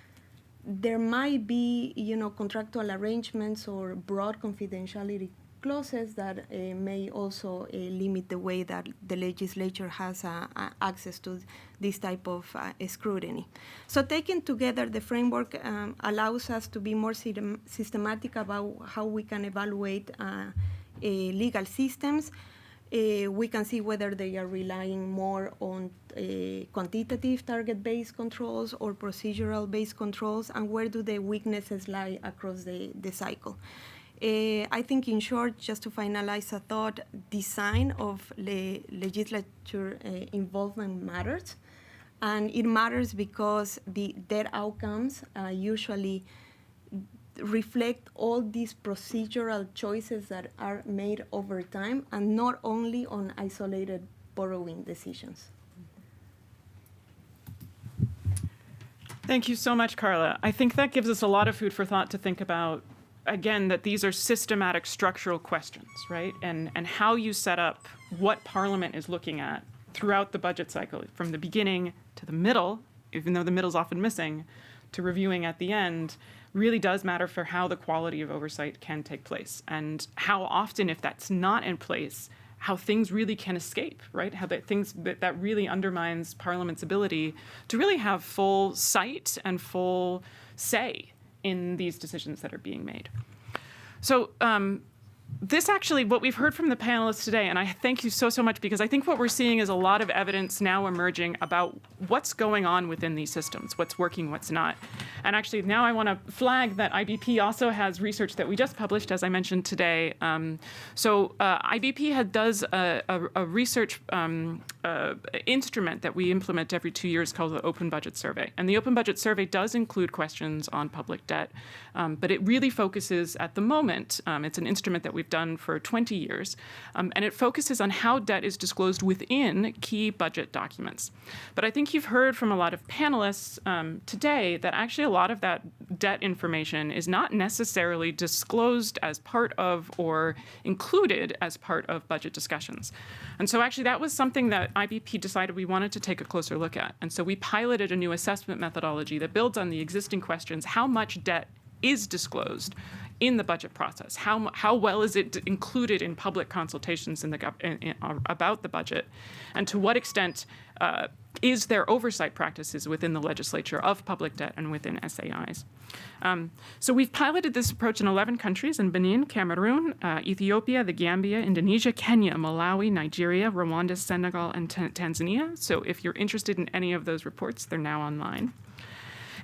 there might be, contractual arrangements or broad confidentiality clauses that may also limit the way that the legislature has access to this type of scrutiny. So taken together, the framework allows us to be more systematic about how we can evaluate legal systems. We can see whether they are relying more on quantitative target-based controls or procedural-based controls, and where do the weaknesses lie across the cycle. I think, in short, just to finalize a thought, design of legislature involvement matters. And it matters because their outcomes usually reflect all these procedural choices that are made over time, and not only on isolated borrowing decisions. Thank you so much, Carla. I think that gives us a lot of food for thought to think about, again, that these are systematic structural questions, right? And how you set up what Parliament is looking at throughout the budget cycle, from the beginning to the middle, even though the middle's often missing, to reviewing at the end, really does matter for how the quality of oversight can take place, and how often, if that's not in place, how things really can escape, right? How that really undermines Parliament's ability to really have full sight and full say in these decisions that are being made. So this actually, what we've heard from the panelists today, and I thank you so much, because I think what we're seeing is a lot of evidence now emerging about what's going on within these systems, what's working, what's not. And actually, now I want to flag that IBP also has research that we just published, as I mentioned today. IBP does a research instrument that we implement every 2 years called the Open Budget Survey. And the Open Budget Survey does include questions on public debt, but it really focuses at the moment, it's an instrument that we've done for 20 years, and it focuses on how debt is disclosed within key budget documents. But I think you've heard from a lot of panelists today that actually a lot of that debt information is not necessarily disclosed as part of or included as part of budget discussions. And so actually that was something that IBP decided we wanted to take a closer look at. And so we piloted a new assessment methodology that builds on the existing questions: how much debt is disclosed in the budget process? How well is it included in public consultations about the budget? And to what extent is there oversight practices within the legislature of public debt and within SAIs? So we've piloted this approach in 11 countries: in Benin, Cameroon, Ethiopia, the Gambia, Indonesia, Kenya, Malawi, Nigeria, Rwanda, Senegal, and Tanzania. So if you're interested in any of those reports, they're now online.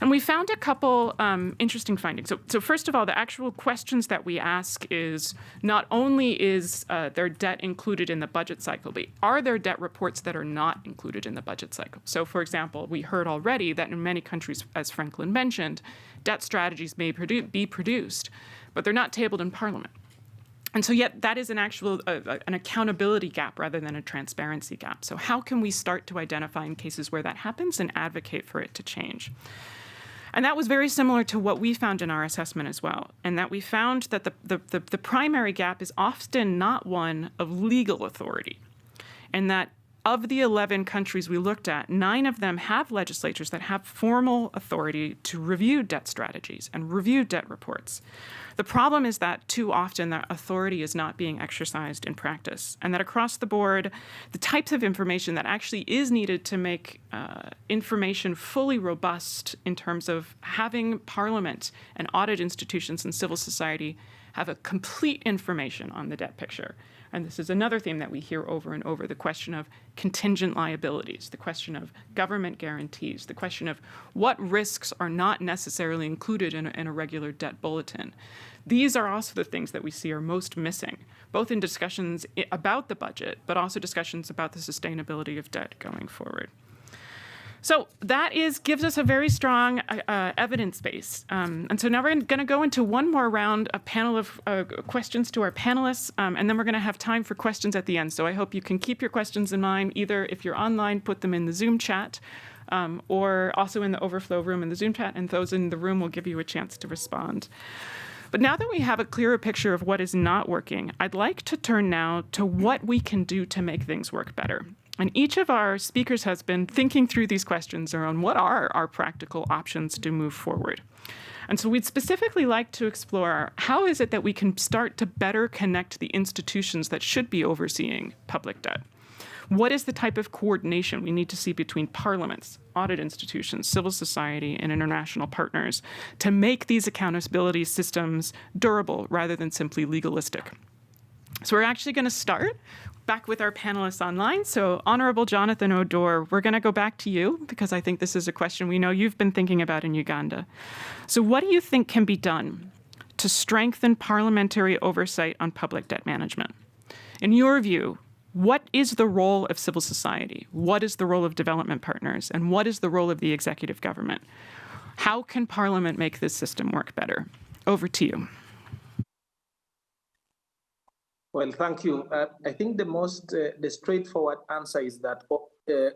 And we found a couple interesting findings. So first of all, the actual questions that we ask is not only is their debt included in the budget cycle, but are there debt reports that are not included in the budget cycle? So for example, we heard already that in many countries, as Franklin mentioned, debt strategies may be produced, but they're not tabled in Parliament. And so yet that is an actual an accountability gap rather than a transparency gap. So how can we start to identify in cases where that happens and advocate for it to change? And that was very similar to what we found in our assessment as well, and that we found that the primary gap is often not one of legal authority, and that of the 11 countries we looked at, 9 of them have legislatures that have formal authority to review debt strategies and review debt reports. The problem is that too often that authority is not being exercised in practice, and that across the board, the types of information that actually is needed to make information fully robust in terms of having Parliament and audit institutions and civil society have a complete information on the debt picture. And this is another theme that we hear over and over: the question of contingent liabilities, the question of government guarantees, the question of what risks are not necessarily included in a regular debt bulletin. These are also the things that we see are most missing, both in discussions about the budget, but also discussions about the sustainability of debt going forward. So that gives us a very strong evidence base. And so now we're going to go into one more round, a panel of questions to our panelists, and then we're going to have time for questions at the end. So I hope you can keep your questions in mind, either if you're online, put them in the Zoom chat, or also in the overflow room in the Zoom chat, and those in the room will give you a chance to respond. But now that we have a clearer picture of what is not working, I'd like to turn now to what we can do to make things work better. And each of our speakers has been thinking through these questions around what are our practical options to move forward. And so we'd specifically like to explore how is it that we can start to better connect the institutions that should be overseeing public debt. What is the type of coordination we need to see between parliaments, audit institutions, civil society, and international partners to make these accountability systems durable rather than simply legalistic? So we're actually going to start back with our panelists online. So Honorable Jonathan Odor, we're going to go back to you because I think this is a question we know you've been thinking about in Uganda. So what do you think can be done to strengthen parliamentary oversight on public debt management? In your view, what is the role of civil society? What is the role of development partners? And what is the role of the executive government? How can Parliament make this system work better? Over to you. Well, thank you. I think the straightforward answer is that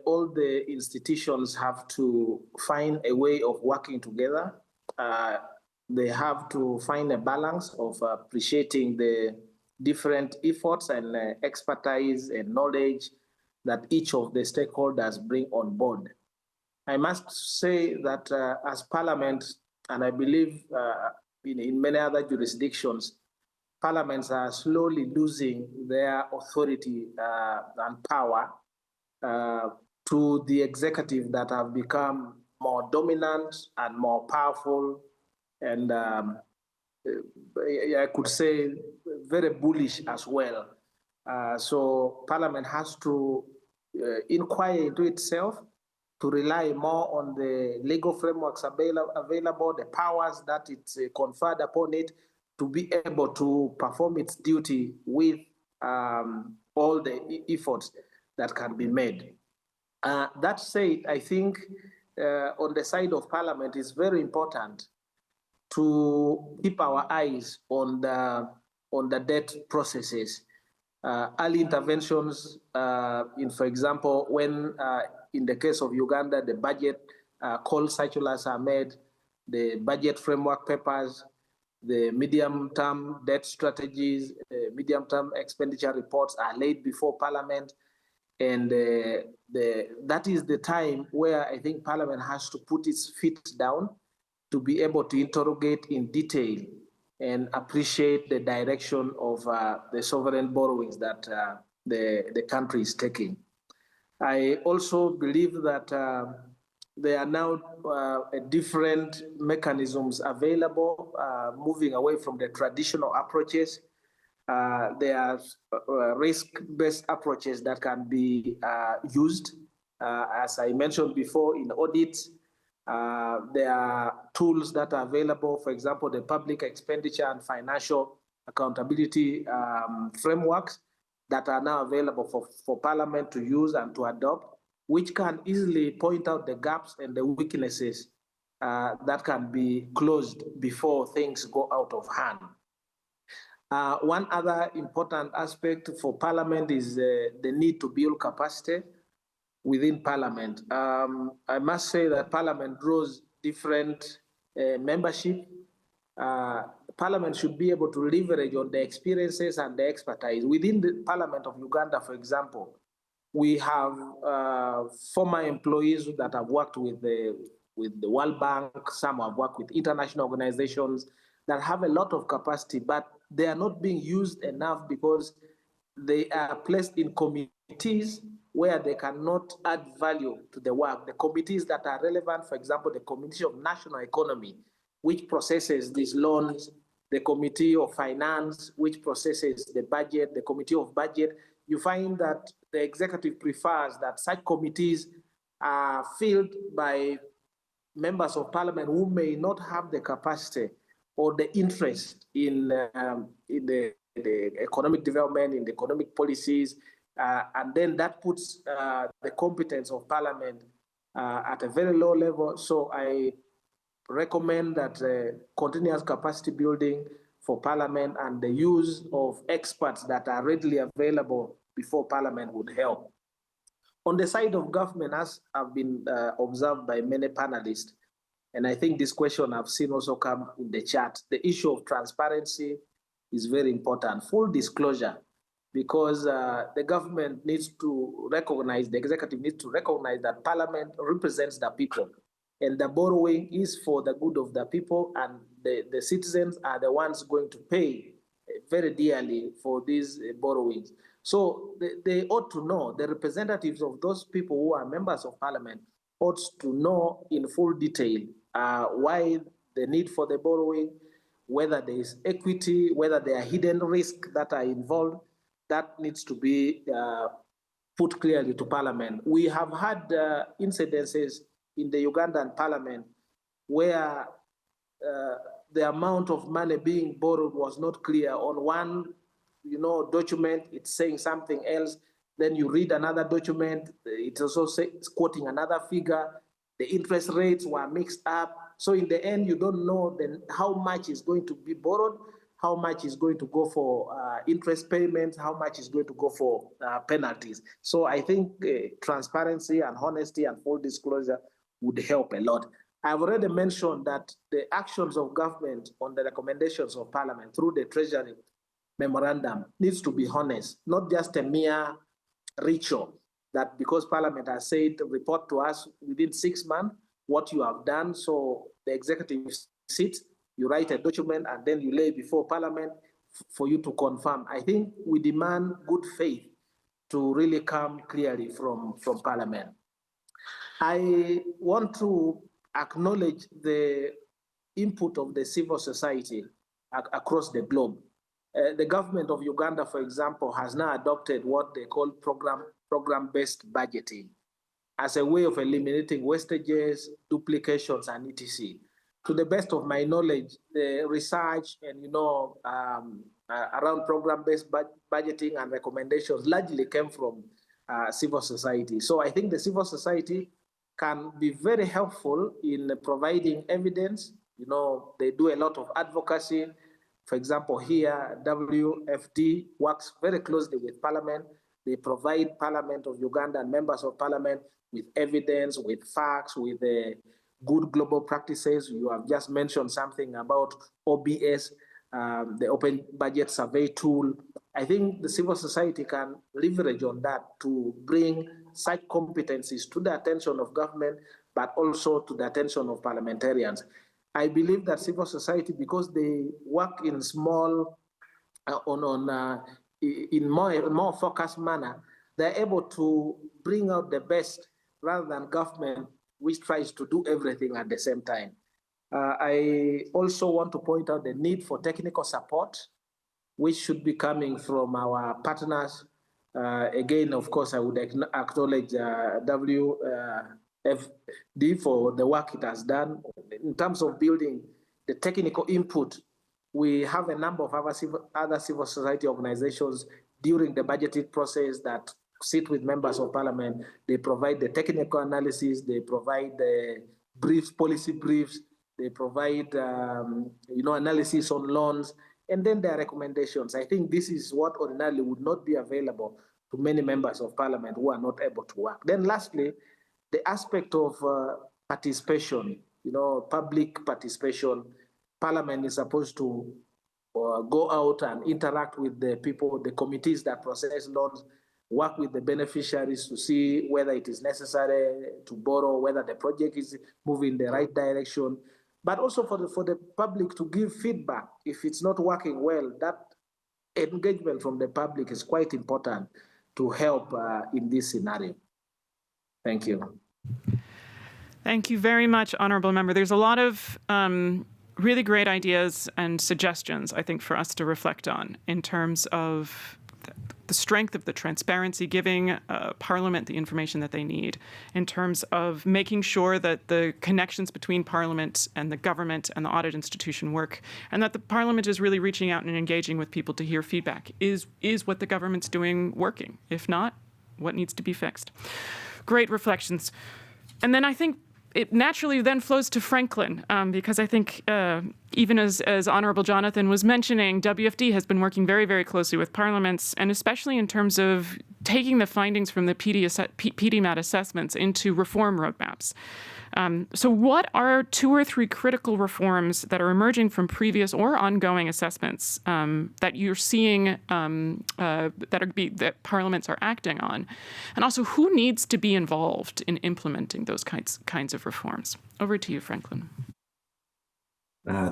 all the institutions have to find a way of working together. They have to find a balance of appreciating the different efforts and expertise and knowledge that each of the stakeholders bring on board. I must say that as Parliament, and I believe in many other jurisdictions, parliaments are slowly losing their authority and power to the executive that have become more dominant and more powerful and I could say, very bullish as well. So Parliament has to inquire into itself, to rely more on the legal frameworks available, the powers that it's conferred upon it, to be able to perform its duty with all the efforts that can be made. That said, I think on the side of Parliament, it's very important to keep our eyes on the debt processes. Early interventions, for example, when in the case of Uganda, the budget call circulars are made, the budget framework papers, the medium-term debt strategies, medium-term expenditure reports are laid before Parliament. And that is the time where I think Parliament has to put its feet down to be able to interrogate in detail and appreciate the direction of the sovereign borrowings that the country is taking. I also believe that there are now different mechanisms available, moving away from the traditional approaches. There are risk-based approaches that can be used. As I mentioned before, in audits, there are tools that are available, for example, the public expenditure and financial accountability frameworks that are now available for Parliament to use and to adopt, which can easily point out the gaps and the weaknesses that can be closed before things go out of hand. One other important aspect for Parliament is the need to build capacity within Parliament. I must say that Parliament draws different membership. Parliament should be able to leverage on the experiences and the expertise. Within the Parliament of Uganda, for example, we have former employees that have worked with the World Bank, some have worked with international organizations that have a lot of capacity, but they are not being used enough because they are placed in committees where they cannot add value to the work. The committees that are relevant, for example, the Committee of National Economy, which processes these loans, the Committee of Finance, which processes the budget, the Committee of Budget, you find that the executive prefers that such committees are filled by members of Parliament who may not have the capacity or the interest in the economic development, in the economic policies, and then that puts the competence of Parliament at a very low level. So I recommend that continuous capacity building for Parliament and the use of experts that are readily available before Parliament would help. On the side of government, as have been observed by many panelists, and I think this question I've seen also come in the chat, the issue of transparency is very important. Full disclosure, because the government needs to recognize, the executive needs to recognize that Parliament represents the people, and the borrowing is for the good of the people, and the citizens are the ones going to pay very dearly for these borrowings. So they ought to know, the representatives of those people who are members of Parliament ought to know in full detail why the need for the borrowing, whether there is equity, whether there are hidden risks that are involved. That needs to be put clearly to Parliament. We have had incidences in the Ugandan Parliament where the amount of money being borrowed was not clear. On one, document, it's saying something else. Then you read another document, it's also quoting another figure. The interest rates were mixed up. So in the end, you don't know then how much is going to be borrowed, how much is going to go for interest payments, how much is going to go for penalties. So I think transparency and honesty and full disclosure would help a lot. I've already mentioned that the actions of government on the recommendations of Parliament through the Treasury memorandum needs to be honest, not just a mere ritual that because Parliament has said, report to us within 6 months what you have done. So the executive sits, you write a document, and then you lay before Parliament for you to confirm. I think we demand good faith to really come clearly from Parliament. I want to acknowledge the input of the civil society. across the globe. The government of Uganda, for example, has now adopted what they call program-based budgeting as a way of eliminating wastages, duplications, and etc. To the best of my knowledge, the research and around program-based budgeting and recommendations largely came from civil society. So I think the civil society can be very helpful in providing evidence. They do a lot of advocacy. For example, here, WFD works very closely with Parliament. They provide Parliament of Uganda and members of Parliament with evidence, with facts, with good global practices. You have just mentioned something about OBS, the Open Budget Survey tool. I think the civil society can leverage on that to bring such competencies to the attention of government, but also to the attention of parliamentarians. I believe that civil society, because they work in small, in more focused manner, they're able to bring out the best rather than government, which tries to do everything at the same time. I also want to point out the need for technical support, which should be coming from our partners. Again, of course, I would acknowledge WFD for the work it has done. In terms of building the technical input, we have a number of other civil society organizations during the budgeting process that sit with members of Parliament. They provide the technical analysis, they provide the briefs, policy briefs, they provide analysis on loans, and then their recommendations. I think this is what ordinarily would not be available to many members of Parliament who are not able to work. Then lastly, the aspect of participation, public participation. Parliament is supposed to go out and interact with the people, the committees that process loans, work with the beneficiaries to see whether it is necessary to borrow, whether the project is moving in the right direction, but also for the public to give feedback. If it's not working well, that engagement from the public is quite important to help in this scenario. Thank you. Thank you very much, Honourable Member. There's a lot of really great ideas and suggestions, I think, for us to reflect on in terms of the strength of the transparency, giving Parliament the information that they need, in terms of making sure that the connections between Parliament and the government and the audit institution work, and that the Parliament is really reaching out and engaging with people to hear feedback. Is what the government's doing working? If not, what needs to be fixed? Great reflections. And then I think it naturally then flows to Franklin, because I think even as Honourable Jonathan was mentioning, WFD has been working very, very closely with parliaments, and especially in terms of taking the findings from the PDMAT assessments into reform roadmaps. So what are 2 or 3 critical reforms that are emerging from previous or ongoing assessments that you're seeing that parliaments are acting on? And also, who needs to be involved in implementing those kinds of reforms? Over to you, Franklin.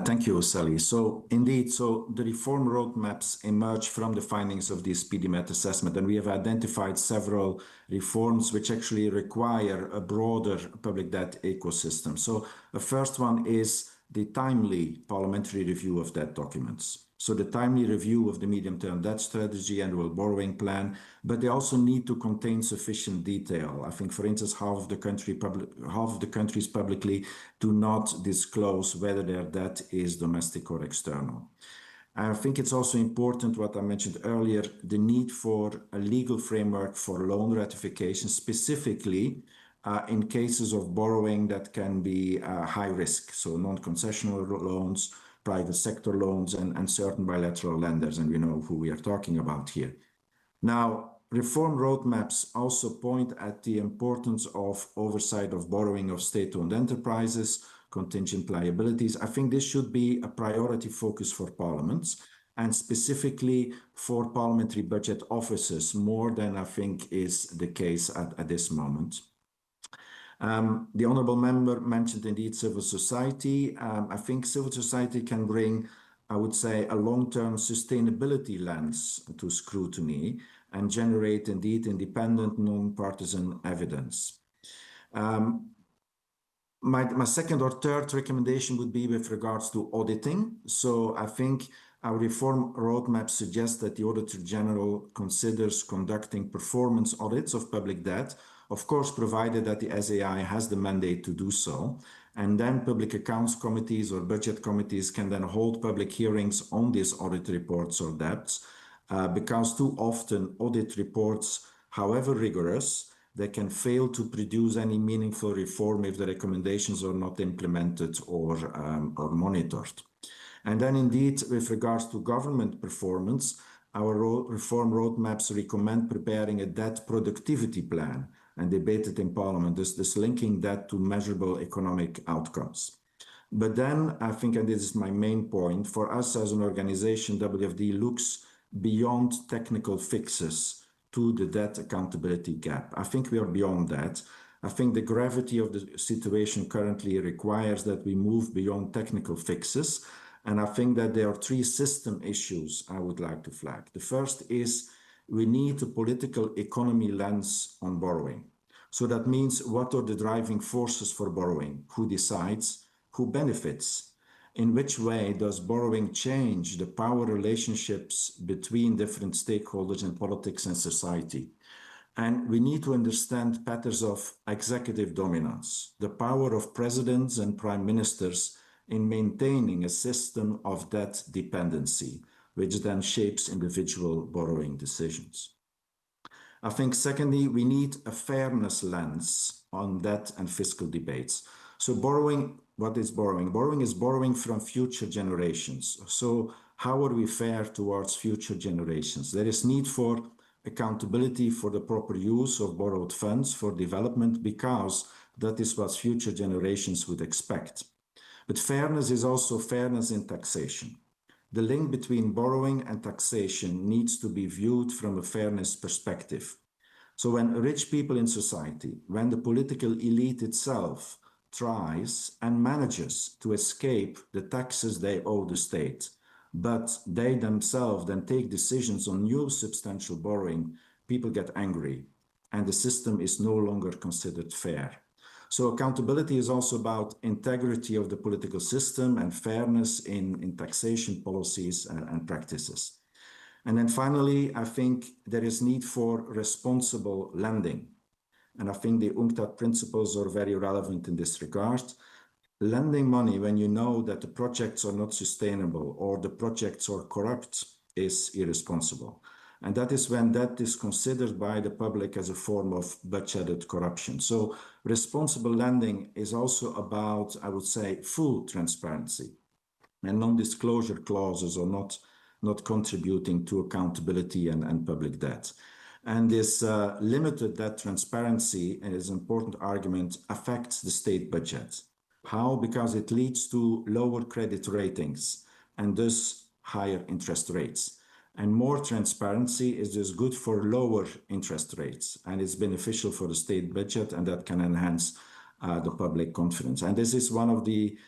Thank you, Sally. So indeed, the reform roadmaps emerge from the findings of this PDMAT assessment, and we have identified several reforms which actually require a broader public debt ecosystem. So the first one is the timely parliamentary review of debt documents. So the timely review of the medium-term debt strategy, annual borrowing plan, but they also need to contain sufficient detail. I think, for instance, half of the countries publicly do not disclose whether their debt is domestic or external. I think it's also important, what I mentioned earlier, the need for a legal framework for loan ratification, specifically in cases of borrowing that can be high risk, so non-concessional loans, private sector loans, and certain bilateral lenders, and we know who we are talking about here. Now, reform roadmaps also point at the importance of oversight of borrowing of state-owned enterprises, contingent liabilities. I think this should be a priority focus for parliaments, and specifically for parliamentary budget offices, more than I think is the case at this moment. The Honourable Member mentioned indeed civil society. I think civil society can bring, I would say, a long-term sustainability lens to scrutiny and generate indeed independent, non-partisan evidence. My second or third recommendation would be with regards to auditing. So I think our reform roadmap suggests that the Auditor General considers conducting performance audits of public debt, of course, provided that the SAI has the mandate to do so. And then public accounts committees or budget committees can then hold public hearings on these audit reports or debts, because too often audit reports, however rigorous, they can fail to produce any meaningful reform if the recommendations are not implemented or monitored. And then indeed, with regards to government performance, our reform roadmaps recommend preparing a debt productivity plan and debate it in Parliament, this linking that to measurable economic outcomes. But then I think, and this is my main point, for us as an organization, WFD looks beyond technical fixes to the debt accountability gap. I think we are beyond that. I think the gravity of the situation currently requires that we move beyond technical fixes. And I think that there are three system issues I would like to flag. The first is we need a political economy lens on borrowing. So that means, what are the driving forces for borrowing? Who decides? Who benefits? In which way does borrowing change the power relationships between different stakeholders in politics and society? And we need to understand patterns of executive dominance, the power of presidents and prime ministers in maintaining a system of debt dependency, which then shapes individual borrowing decisions. I think, secondly, we need a fairness lens on debt and fiscal debates. So borrowing, what is borrowing? Borrowing is borrowing from future generations. So how are we fair towards future generations? There is need for accountability for the proper use of borrowed funds for development, because that is what future generations would expect. But fairness is also fairness in taxation. The link between borrowing and taxation needs to be viewed from a fairness perspective. So when rich people in society, when the political elite itself tries and manages to escape the taxes they owe the state, but they themselves then take decisions on new substantial borrowing, people get angry and the system is no longer considered fair. So accountability is also about integrity of the political system and fairness in taxation policies and practices. And then finally, I think there is need for responsible lending. And I think the UNCTAD principles are very relevant in this regard. Lending money when you know that the projects are not sustainable or the projects are corrupt is irresponsible. And that is when that is considered by the public as a form of budgeted corruption. So responsible lending is also about, I would say, full transparency. And non-disclosure clauses are not contributing to accountability and public debt. And this limited debt transparency, and is an important argument, affects the state budget. How? Because it leads to lower credit ratings and thus higher interest rates. And more transparency is just good for lower interest rates, and it's beneficial for the state budget, and that can enhance the public confidence. And this is one of the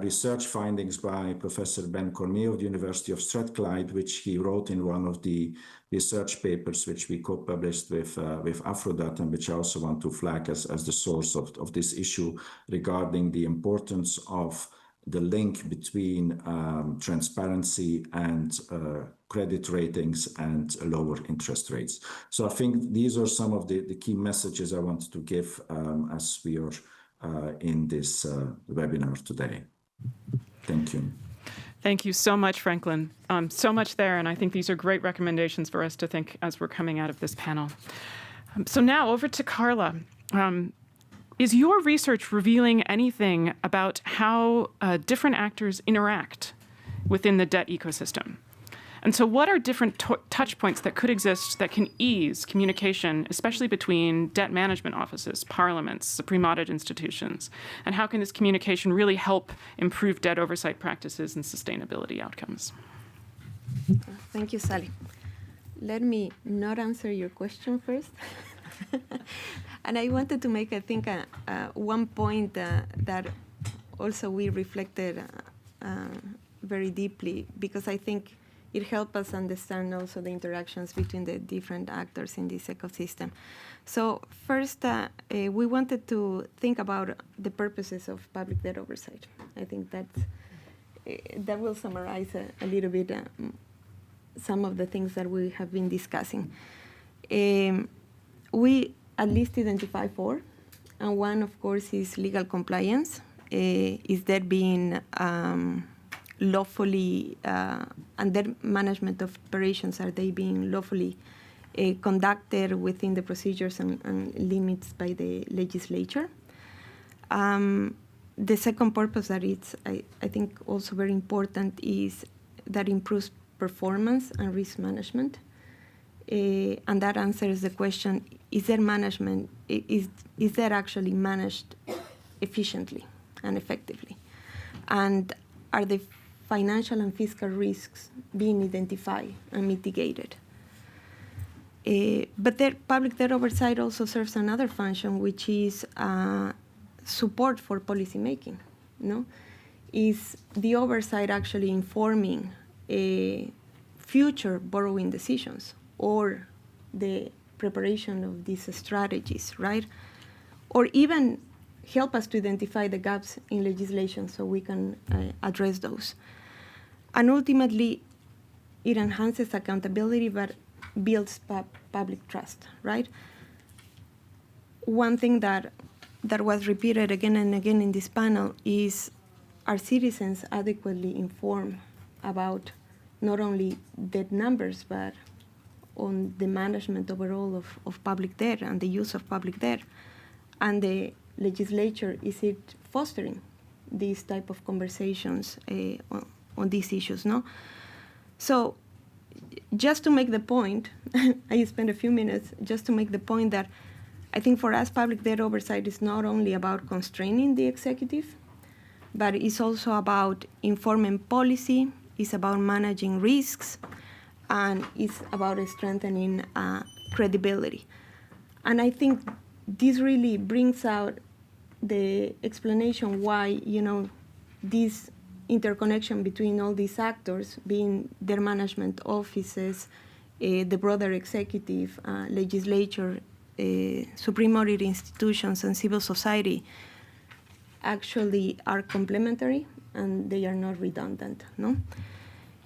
research findings by Professor Ben Cormier of the University of Strathclyde, which he wrote in one of the research papers which we co-published with Afrodat, and which I also want to flag as the source of this issue regarding the importance of the link between transparency and credit ratings and lower interest rates. So I think these are some of the key messages I want to give as we are in this webinar today. Thank you. Thank you so much, Franklin. So much there, and I think these are great recommendations for us to think as we're coming out of this panel. So now over to Carla. Is your research revealing anything about how different actors interact within the debt ecosystem? And so what are different touch points that could exist that can ease communication, especially between debt management offices, parliaments, supreme audit institutions? And how can this communication really help improve debt oversight practices and sustainability outcomes? Thank you, Sally. Let me not answer your question first. And I wanted to make, I think, one point that also we reflected very deeply, because I think it helps us understand also the interactions between the different actors in this ecosystem. So first, we wanted to think about the purposes of public debt oversight. I think that will summarize a little bit some of the things that we have been discussing. We at least identify four, and one, of course, is legal compliance. Is that being lawfully, and their management of operations, are they being lawfully conducted within the procedures and limits by the legislature? The second purpose that it's, I think, also very important is that improves performance and risk management. And that answers the question, is there management, is that actually managed efficiently and effectively? And are the financial and fiscal risks being identified and mitigated? But public debt oversight also serves another function, which is support for policymaking. No? Is the oversight actually informing future borrowing decisions or the preparation of these strategies, right? Or even help us to identify the gaps in legislation so we can address those. And ultimately, it enhances accountability, but builds public trust, right? One thing that was repeated again and again in this panel is, are citizens adequately informed about not only debt numbers, but on the management overall of public debt and the use of public debt? And the legislature, is it fostering these type of conversations on these issues, no? So just to make the point, I spent a few minutes just to make the point that I think for us, public debt oversight is not only about constraining the executive, but it's also about informing policy, it's about managing risks, and it's about strengthening credibility. And I think this really brings out the explanation why, this interconnection between all these actors, being their management offices, the broader executive, legislature, supreme audit institutions, and civil society, actually are complementary and they are not redundant, no?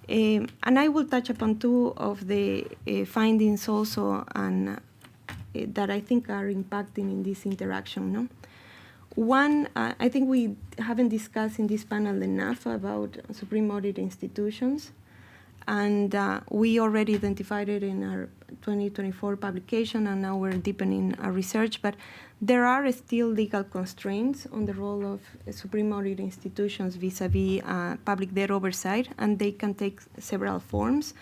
And I will touch upon two of the findings also, and that I think are impacting in this interaction, no? One, I think we haven't discussed in this panel enough about supreme audit institutions, and we already identified it in our 2024 publication, and now we're deepening our research, but there are still legal constraints on the role of supreme audit institutions vis-a-vis public debt oversight, and they can take several forms.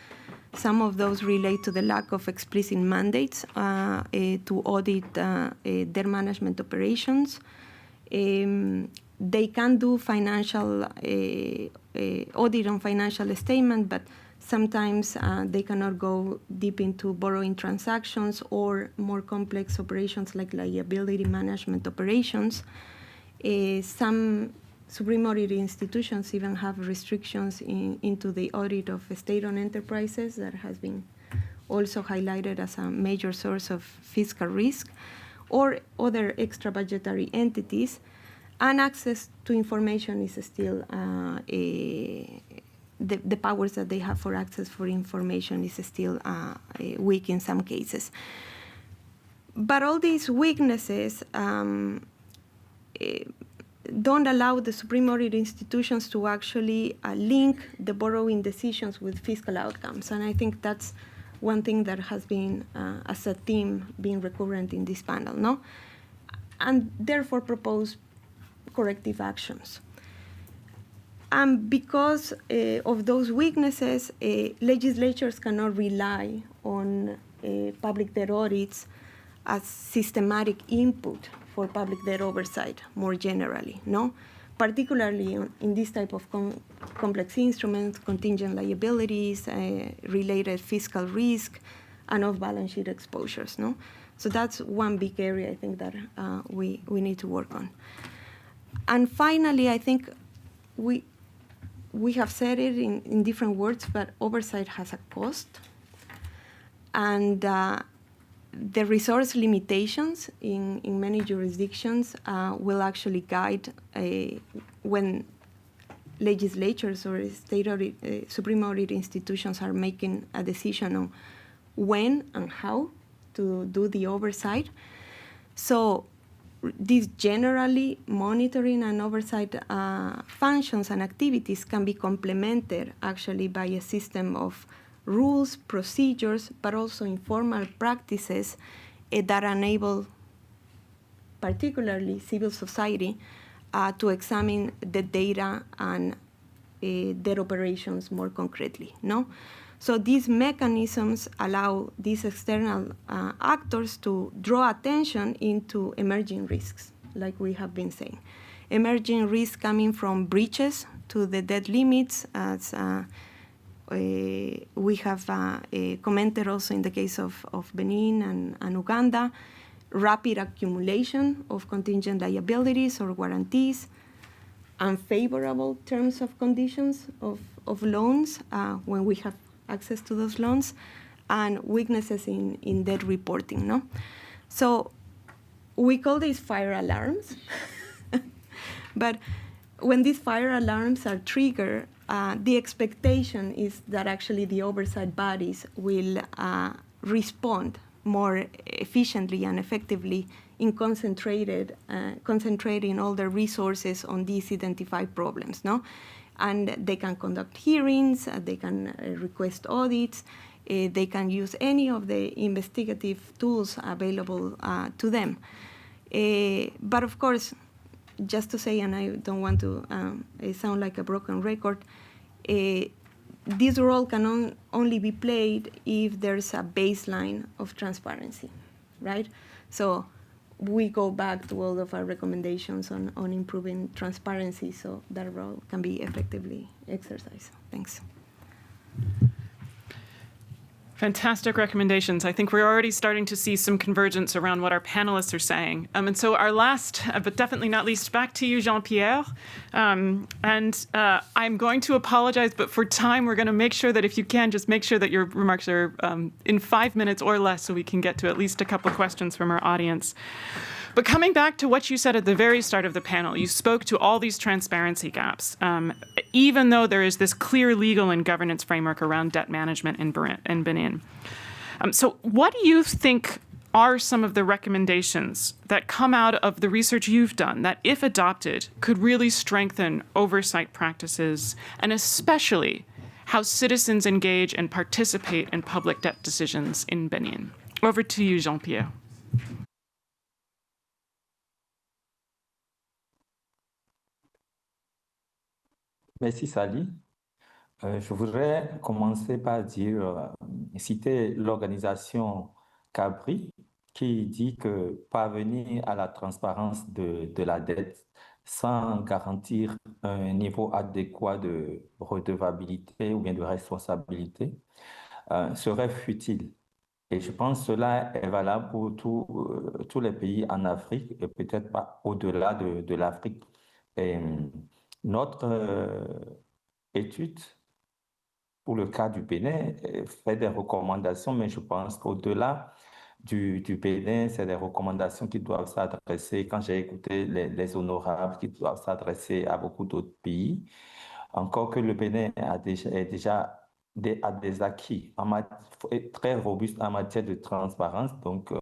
Some of those relate to the lack of explicit mandates to audit their management operations. They can do financial audit on financial statement, but sometimes they cannot go deep into borrowing transactions or more complex operations like liability management operations. Some supreme audit institutions even have restrictions into the audit of state-owned enterprises that has been also highlighted as a major source of fiscal risk, or other extra budgetary entities, and access to information is still the powers that they have for access for information is still weak in some cases. But all these weaknesses don't allow the supreme audit institutions to actually link the borrowing decisions with fiscal outcomes, and I think that's one thing that has been, as a theme, being recurrent in this panel, no? And therefore propose corrective actions. And because of those weaknesses, legislatures cannot rely on public debt audits as systematic input for public debt oversight more generally, no? Particularly in this type of complex instruments, contingent liabilities, related fiscal risk, and off-balance sheet exposures, no? So that's one big area I think that we need to work on. And finally, I think we we have said it in different words, but oversight has a cost. And the resource limitations in many jurisdictions will actually guide when legislatures or state audit, supreme audit institutions are making a decision on when and how to do the oversight. So these generally monitoring and oversight functions and activities can be complemented actually by a system of rules, procedures, but also informal practices that enable particularly civil society to examine the data and their operations more concretely, no? So these mechanisms allow these external actors to draw attention into emerging risks, like we have been saying. Emerging risks coming from breaches to the debt limits, as we have commented also in the case of Benin and Uganda, rapid accumulation of contingent liabilities or guarantees, unfavorable terms of conditions of loans when we have access to those loans, and weaknesses in debt reporting, no? So we call these fire alarms, but when these fire alarms are triggered, the expectation is that actually the oversight bodies will respond more efficiently and effectively in concentrating all their resources on these identified problems, no? And they can conduct hearings, they can request audits, they can use any of the investigative tools available to them. But of course, just to say, and I don't want to sound like a broken record, this role can only be played if there's a baseline of transparency, right? So we go back to all of our recommendations on improving transparency so that role can be effectively exercised. Thanks. Fantastic recommendations. I think we're already starting to see some convergence around what our panelists are saying. And so our last, but definitely not least, back to you, Jean-Pierre. I'm going to apologize, but for time, we're going to make sure that if you can, just make sure that your remarks are in 5 minutes or less so we can get to at least a couple questions from our audience. But coming back to what you said at the very start of the panel, you spoke to all these transparency gaps, even though there is this clear legal and governance framework around debt management in Benin. So what do you think are some of the recommendations that come out of the research you've done that, if adopted, could really strengthen oversight practices, and especially how citizens engage and participate in public debt decisions in Benin? Over to you, Jean-Pierre. Merci Sally. Je voudrais commencer par citer l'organisation CABRI qui dit que parvenir à la transparence de la dette sans garantir un niveau adéquat de redevabilité ou bien de responsabilité serait futile. Et je pense que cela est valable pour tous les pays en Afrique et peut-être pas au-delà de l'Afrique. Et notre étude, pour le cas du Bénin, fait des recommandations, mais je pense qu'au-delà du Bénin, c'est des recommandations qui doivent s'adresser, quand j'ai écouté les honorables, qui doivent s'adresser à beaucoup d'autres pays. Encore que le Bénin a déjà des acquis très robustes en matière de transparence. Donc,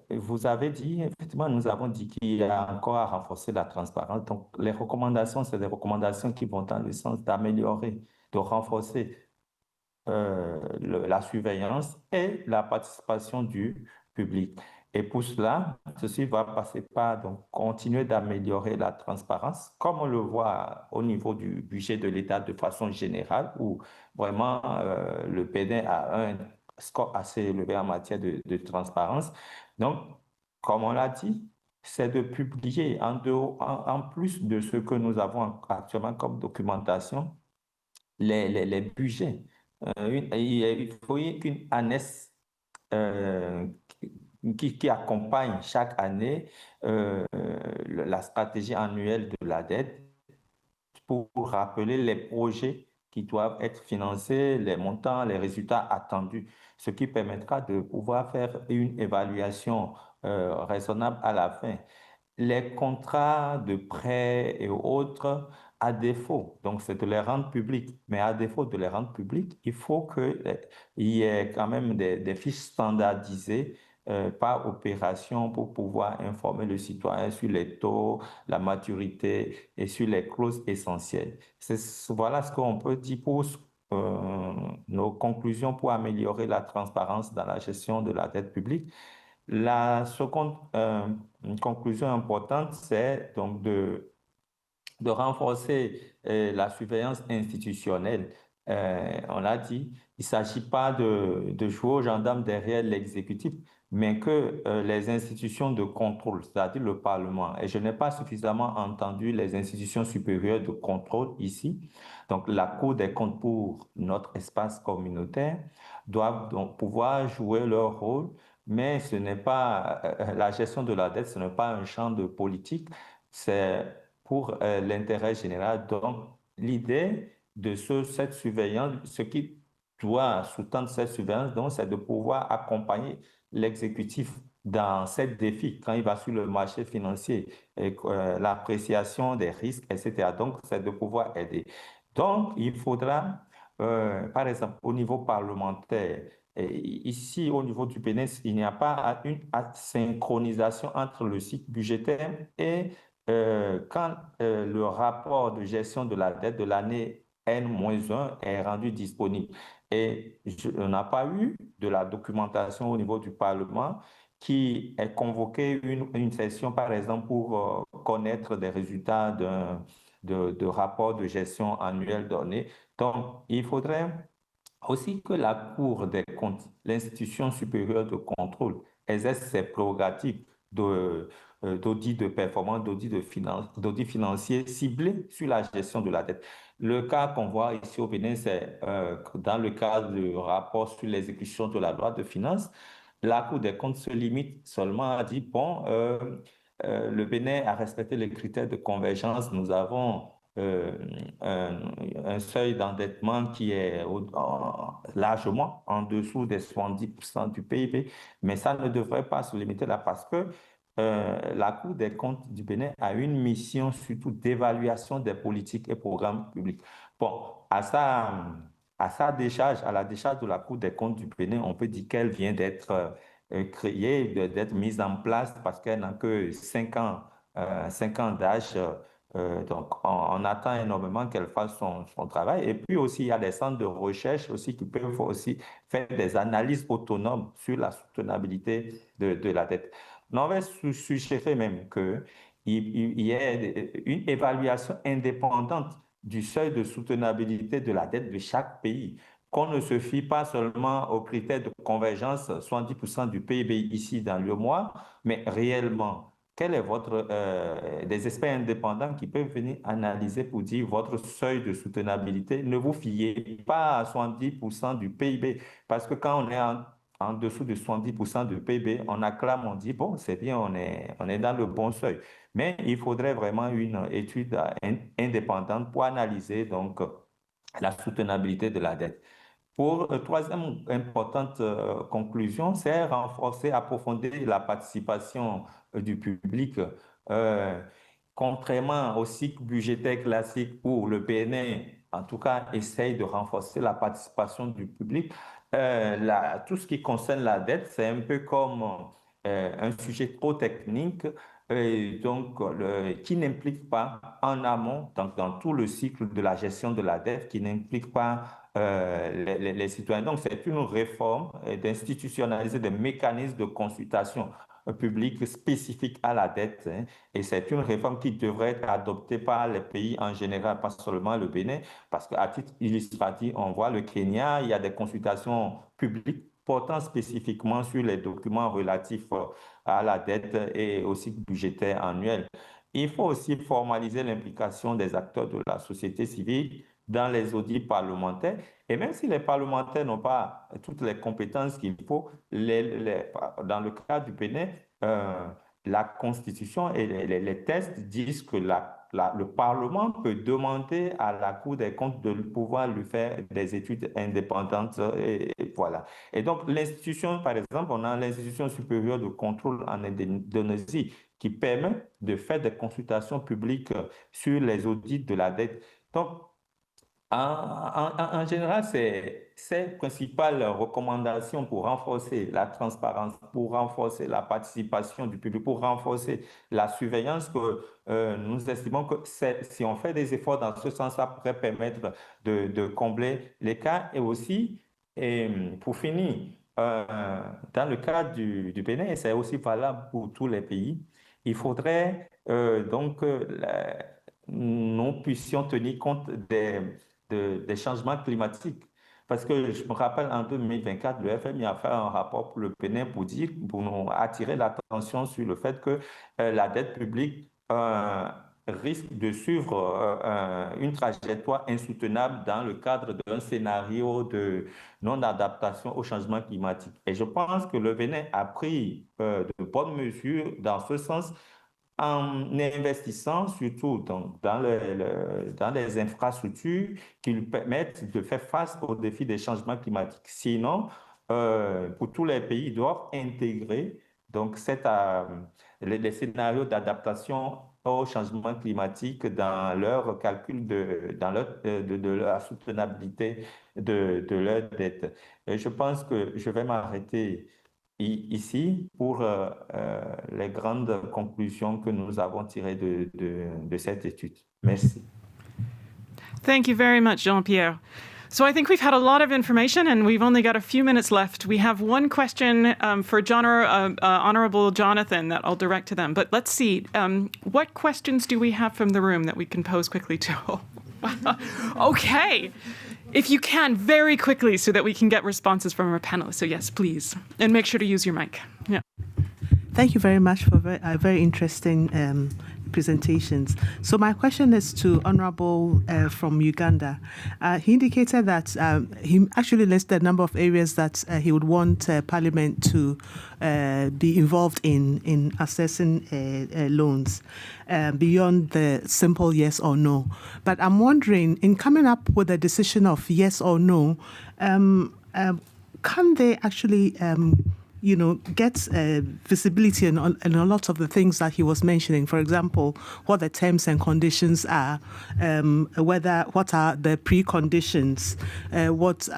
vous avez dit, effectivement, nous avons dit qu'il y a encore à renforcer la transparence. Donc, les recommandations, c'est des recommandations qui vont dans le sens d'améliorer, de renforcer la surveillance et la participation du public. Et pour cela, ceci va passer par donc, continuer d'améliorer la transparence, comme on le voit au niveau du budget de l'État de façon générale, où vraiment le Bénin a un score assez élevé en matière de transparence. Donc, comme on l'a dit, c'est de publier en plus de ce que nous avons actuellement comme documentation, les budgets. Il faut qu'une annexe qui accompagne chaque année la stratégie annuelle de la dette pour rappeler les projets qui doivent être financés, les montants, les résultats attendus, ce qui permettra de pouvoir faire une évaluation raisonnable à la fin. Les contrats de prêt et autres, à défaut, donc c'est de les rendre publics, mais à défaut de les rendre publics, il faut qu'il y ait quand même des fiches standardisées par opération pour pouvoir informer le citoyen sur les taux, la maturité et sur les clauses essentielles. Voilà ce qu'on peut dire pour nos conclusions pour améliorer la transparence dans la gestion de la dette publique. La seconde conclusion importante, c'est donc de renforcer la surveillance institutionnelle. On l'a dit, il ne s'agit pas de jouer aux gendarmes derrière l'exécutif, mais que les institutions de contrôle, c'est-à-dire le Parlement, et je n'ai pas suffisamment entendu les institutions supérieures de contrôle ici, donc la Cour des comptes pour notre espace communautaire, doivent donc pouvoir jouer leur rôle, mais ce n'est pas la gestion de la dette, ce n'est pas un champ de politique, c'est pour l'intérêt général. Donc, l'idée de cette surveillance, ce qui doit sous-tendre cette surveillance, donc, c'est de pouvoir accompagner l'exécutif dans ces défis quand il va sur le marché financier, et l'appréciation des risques, etc. Donc, c'est de pouvoir aider. Donc, il faudra, par exemple, au niveau parlementaire, et ici, au niveau du Bénin, il n'y a pas une synchronisation entre le cycle budgétaire et quand le rapport de gestion de la dette de l'année N-1 est rendu disponible. Et on n'a pas eu de la documentation au niveau du Parlement qui ait convoqué une session, par exemple, pour connaître des résultats de rapport de gestion annuel donné. Donc, il faudrait aussi que la Cour des comptes, l'institution supérieure de contrôle, exerce ses prérogatives d'audit de performance, d'audit financier ciblé sur la gestion de la dette. Le cas qu'on voit ici au Bénin, c'est dans le cadre du rapport sur l'exécution de la loi de finances, la Cour des comptes se limite seulement à dire, bon, le Bénin a respecté les critères de convergence, nous avons un seuil d'endettement qui est largement en dessous des 70% du PIB, mais ça ne devrait pas se limiter là parce que la Cour des comptes du Bénin a une mission surtout d'évaluation des politiques et programmes publics. Bon, à la décharge de la Cour des comptes du Bénin, on peut dire qu'elle vient d'être créée, d'être mise en place parce qu'elle n'a que 5 ans d'âge. Donc, on attend énormément qu'elle fasse son travail. Et puis aussi, il y a des centres de recherche aussi qui peuvent aussi faire des analyses autonomes sur la soutenabilité de la dette. On va suggérer même qu'il y ait une évaluation indépendante du seuil de soutenabilité de la dette de chaque pays, qu'on ne se fie pas seulement aux critères de convergence, 70% du PIB ici dans le mois, mais réellement. Quel est des experts indépendants qui peuvent venir analyser pour dire votre seuil de soutenabilité? Ne vous fiez pas à 70% du PIB, parce que quand on est en dessous de 70% du PIB, on acclame, on dit, bon, c'est bien, on est dans le bon seuil. Mais il faudrait vraiment une étude indépendante pour analyser donc la soutenabilité de la dette. Pour troisième importante conclusion, c'est renforcer, approfondir la participation du public. Euh, Contrairement au cycle budgétaire classique où le Bénin, en tout cas, essaye de renforcer la participation du public, tout ce qui concerne la dette, c'est un peu comme un sujet trop technique, donc qui n'implique pas en amont, donc dans tout le cycle de la gestion de la dette, qui n'implique pas les citoyens. Donc, c'est une réforme d'institutionnaliser des mécanismes de consultation publique spécifiques à la dette. Hein, et c'est une réforme qui devrait être adoptée par les pays en général, pas seulement le Bénin, parce qu'à titre illustratif, on voit le Kenya, il y a des consultations publiques portant spécifiquement sur les documents relatifs à la dette et au cycle budgétaire annuel. Il faut aussi formaliser l'implication des acteurs de la société civile dans les audits parlementaires. Et même si les parlementaires n'ont pas toutes les compétences qu'il faut, dans le cas du Bénin, la Constitution et les tests disent que le Parlement peut demander à la Cour des comptes de pouvoir lui faire des études indépendantes. Et voilà. Et donc, l'institution, par exemple, on a l'institution supérieure de contrôle en Indonésie qui permet de faire des consultations publiques sur les audits de la dette. Donc, en général, ces principales recommandations pour renforcer la transparence, pour renforcer la participation du public, pour renforcer la surveillance, que nous estimons que si on fait des efforts dans ce sens, ça pourrait permettre de combler l'écart. Et aussi, et pour finir, dans le cas du Bénin, et c'est aussi valable pour tous les pays, il faudrait donc nous puissions tenir compte des changements climatiques. Parce que je me rappelle en 2024, le FMI a fait un rapport pour le Bénin pour nous attirer l'attention sur le fait que la dette publique risque de suivre une trajectoire insoutenable dans le cadre d'un scénario de non-adaptation au changement climatique. Et je pense que le Bénin a pris de bonnes mesures dans ce sens, en investissant surtout dans les infrastructures qui lui permettent de faire face aux défis des changements climatiques. Sinon, pour tous les pays, ils doivent intégrer donc les scénarios d'adaptation au changement climatique dans leur calcul de la soutenabilité de leur dette. Et je pense que je vais m'arrêter ici pour les grandes conclusions que nous avons tirées de cette étude. Merci. Thank you very much, Jean-Pierre. So I think we've had a lot of information and we've only got a few minutes left. We have one question for Honorable Jonathan that I'll direct to them. But let's see, what questions do we have from the room that we can pose quickly to? Okay. If you can, very quickly, so that we can get responses from our panelists. So yes, please. And make sure to use your mic. Yeah. Thank you very much for very interesting presentations. So my question is to Honorable from Uganda. He indicated that he actually listed a number of areas that he would want Parliament to be involved in assessing loans beyond the simple yes or no. But I'm wondering, in coming up with a decision of yes or no, can they actually get visibility in a lot of the things that he was mentioning? For example, what the terms and conditions are, what are the preconditions, what's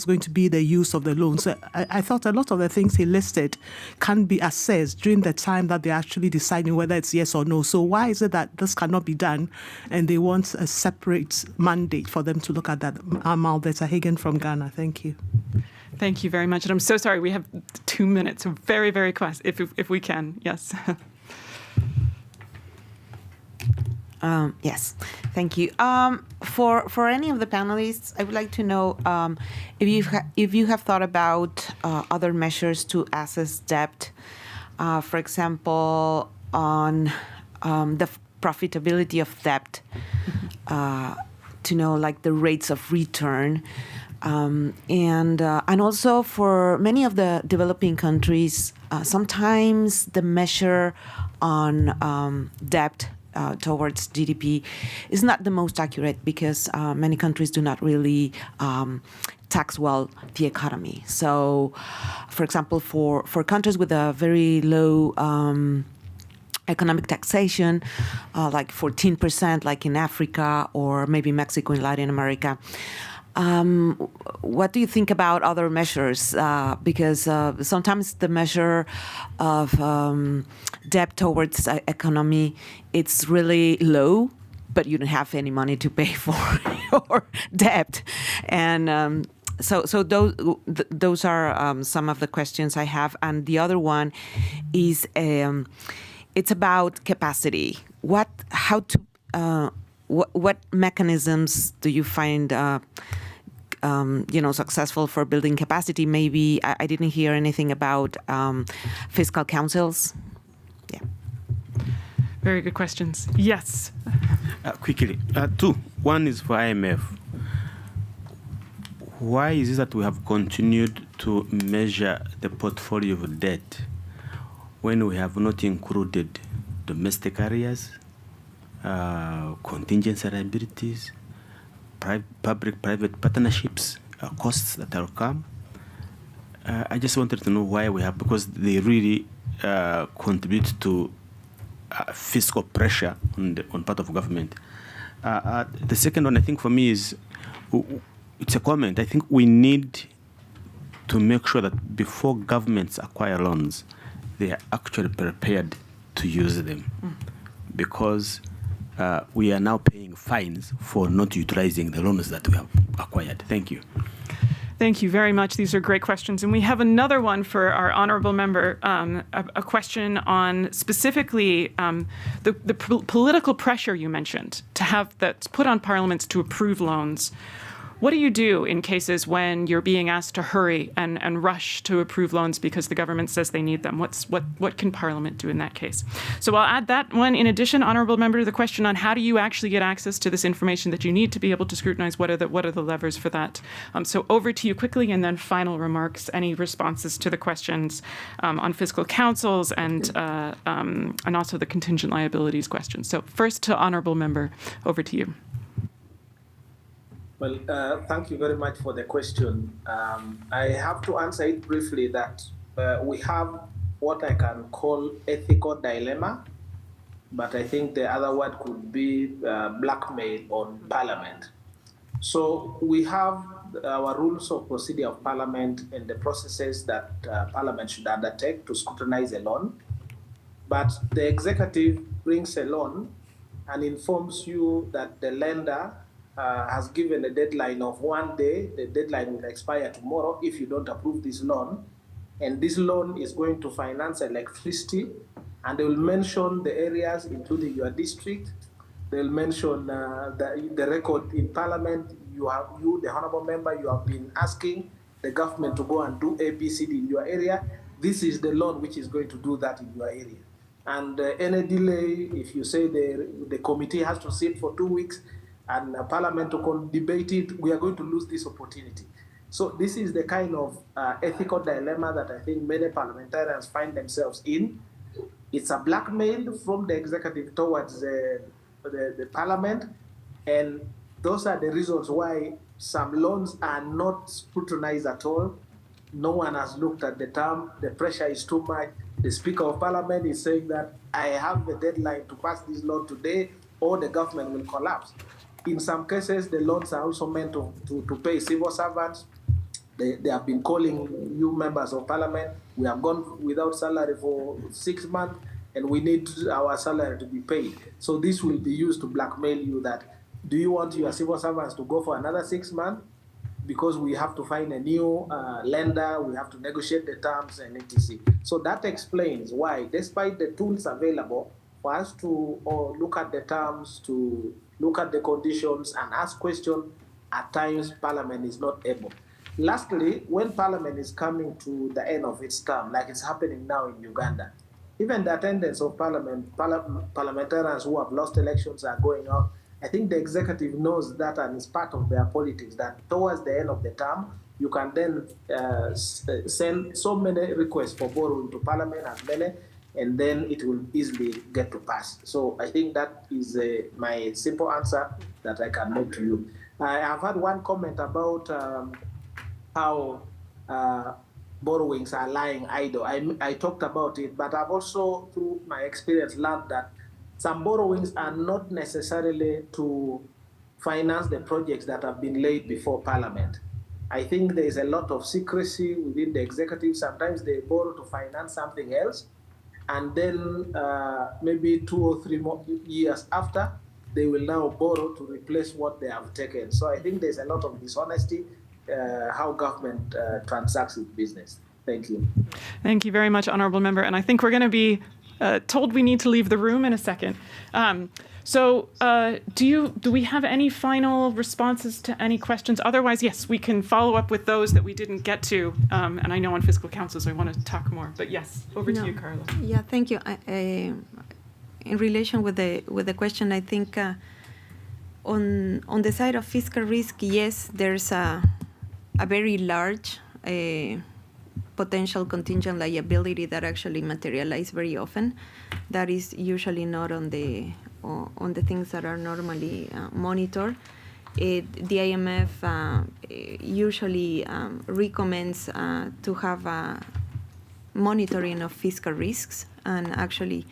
going to be the use of the loan. So I thought a lot of the things he listed can be assessed during the time that they're actually deciding whether it's yes or no. So why is it that this cannot be done and they want a separate mandate for them to look at that? I'm Alberta Hagen from Ghana. Thank you. Thank you very much. And I'm so sorry, we have 2 minutes. So very, very quick, if we can. Yes. Yes, thank you. For any of the panelists, I would like to know if you have thought about other measures to assess debt, for example, on the profitability of debt, to know like the rates of return. And also for many of the developing countries, sometimes the measure on debt towards GDP is not the most accurate because many countries do not really tax well the economy. So, for example, for countries with a very low economic taxation, like 14%, like in Africa or maybe Mexico and Latin America, what do you think about other measures? Because sometimes the measure of debt towards economy, it's really low, but you don't have any money to pay for your debt. And so those are some of the questions I have. And the other one is it's about capacity. What mechanisms do you find successful for building capacity? Maybe I didn't hear anything about fiscal councils. Yeah. Very good questions. Yes. Quickly, two. One is for IMF. Why is it that we have continued to measure the portfolio of debt when we have not included domestic areas, contingency liabilities, public-private partnerships, costs that will come. I just wanted to know why we have, because they really contribute to fiscal pressure on part of government. The second one, I think, for me is, it's a comment. I think we need to make sure that before governments acquire loans, they are actually prepared to use them, because we are now paying fines for not utilizing the loans that we have acquired. Thank you. Thank you very much. These are great questions. And we have another one for our honorable member, a question on specifically the political pressure you mentioned that's put on parliaments to approve loans. What do you do in cases when you're being asked to hurry and rush to approve loans because the government says they need them? What can Parliament do in that case? So I'll add that one. In addition, honourable member, the question on how do you actually get access to this information that you need to be able to scrutinise? What are the levers for that? So over to you quickly, and then final remarks. Any responses to the questions on fiscal councils and also the contingent liabilities question. So first to honourable member, over to you. Well, thank you very much for the question. I have to answer it briefly that we have what I can call ethical dilemma, but I think the other word could be blackmail on Parliament. So we have our rules of procedure of Parliament and the processes that Parliament should undertake to scrutinize a loan. But the executive brings a loan and informs you that the lender has given a deadline of 1 day. The deadline will expire tomorrow if you don't approve this loan. And this loan is going to finance electricity. And they will mention the areas, including your district. They'll mention the record in Parliament. You, the honorable member, you have been asking the government to go and do ABCD in your area. This is the loan which is going to do that in your area. And any delay, if you say the committee has to sit for 2 weeks, and Parliament to debate it, we are going to lose this opportunity. So this is the kind of ethical dilemma that I think many parliamentarians find themselves in. It's a blackmail from the executive towards the Parliament, and those are the reasons why some loans are not scrutinized at all. No one has looked at the term. The pressure is too much. The Speaker of Parliament is saying that I have a deadline to pass this law today, or the government will collapse. In some cases, the loans are also meant to pay civil servants. They have been calling you members of Parliament. We have gone without salary for 6 months, and we need our salary to be paid. So this will be used to blackmail you that, do you want your civil servants to go for another 6 months? Because we have to find a new lender, we have to negotiate the terms and etc. So that explains why, despite the tools available for us to look at the terms, to look at the conditions and ask questions, at times Parliament is not able. Lastly, when Parliament is coming to the end of its term, like it's happening now in Uganda, even the attendance of parliamentarians who have lost elections are going out. I think the executive knows that, and it's part of their politics, that towards the end of the term, you can then send so many requests for borrowing to Parliament, as many, and then it will easily get to pass. So I think that is my simple answer that I can make to you. I have had one comment about how borrowings are lying idle. I talked about it, but I've also, through my experience, learned that some borrowings are not necessarily to finance the projects that have been laid before Parliament. I think there is a lot of secrecy within the executive. Sometimes they borrow to finance something else, and then maybe 2 or 3 more years after, they will now borrow to replace what they have taken. So I think there's a lot of dishonesty how government transacts with business. Thank you. Thank you very much, Honourable Member. And I think we're going to be told we need to leave the room in a second. So do we have any final responses to any questions? Otherwise, yes, we can follow up with those that we didn't get to. And I know on fiscal councils I want to talk more. But yes, over to you, Carla. Yeah, thank you. In relation with the question, I think on the side of fiscal risk, yes, there's a very large potential contingent liability that actually materialize very often. That is usually not on the things that are normally monitored. The IMF usually recommends to have monitoring of fiscal risks and actually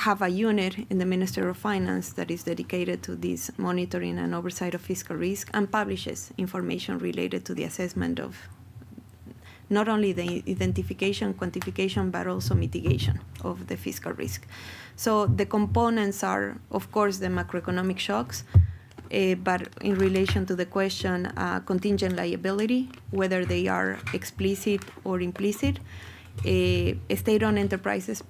have a unit in the Ministry of Finance that is dedicated to this monitoring and oversight of fiscal risk and publishes information related to the assessment of not only the identification, quantification, but also mitigation of the fiscal risk. So the components are, of course, the macroeconomic shocks, but in relation to the question, contingent liability, whether they are explicit or implicit, state-owned enterprises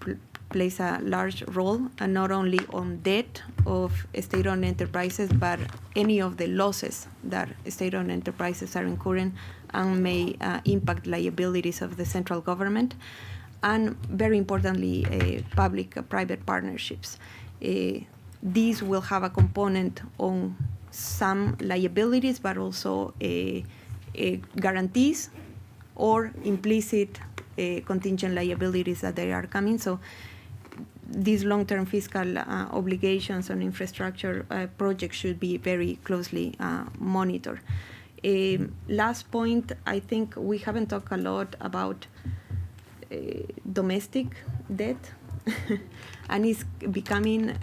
plays a large role, and not only on debt of state-owned enterprises, but any of the losses that state-owned enterprises are incurring and may impact liabilities of the central government, and very importantly, public-private partnerships. These will have a component on some liabilities, but also guarantees or implicit contingent liabilities that they are coming. So these long-term fiscal obligations on infrastructure projects should be very closely monitored. Last point, I think we haven't talked a lot about domestic debt, and it's becoming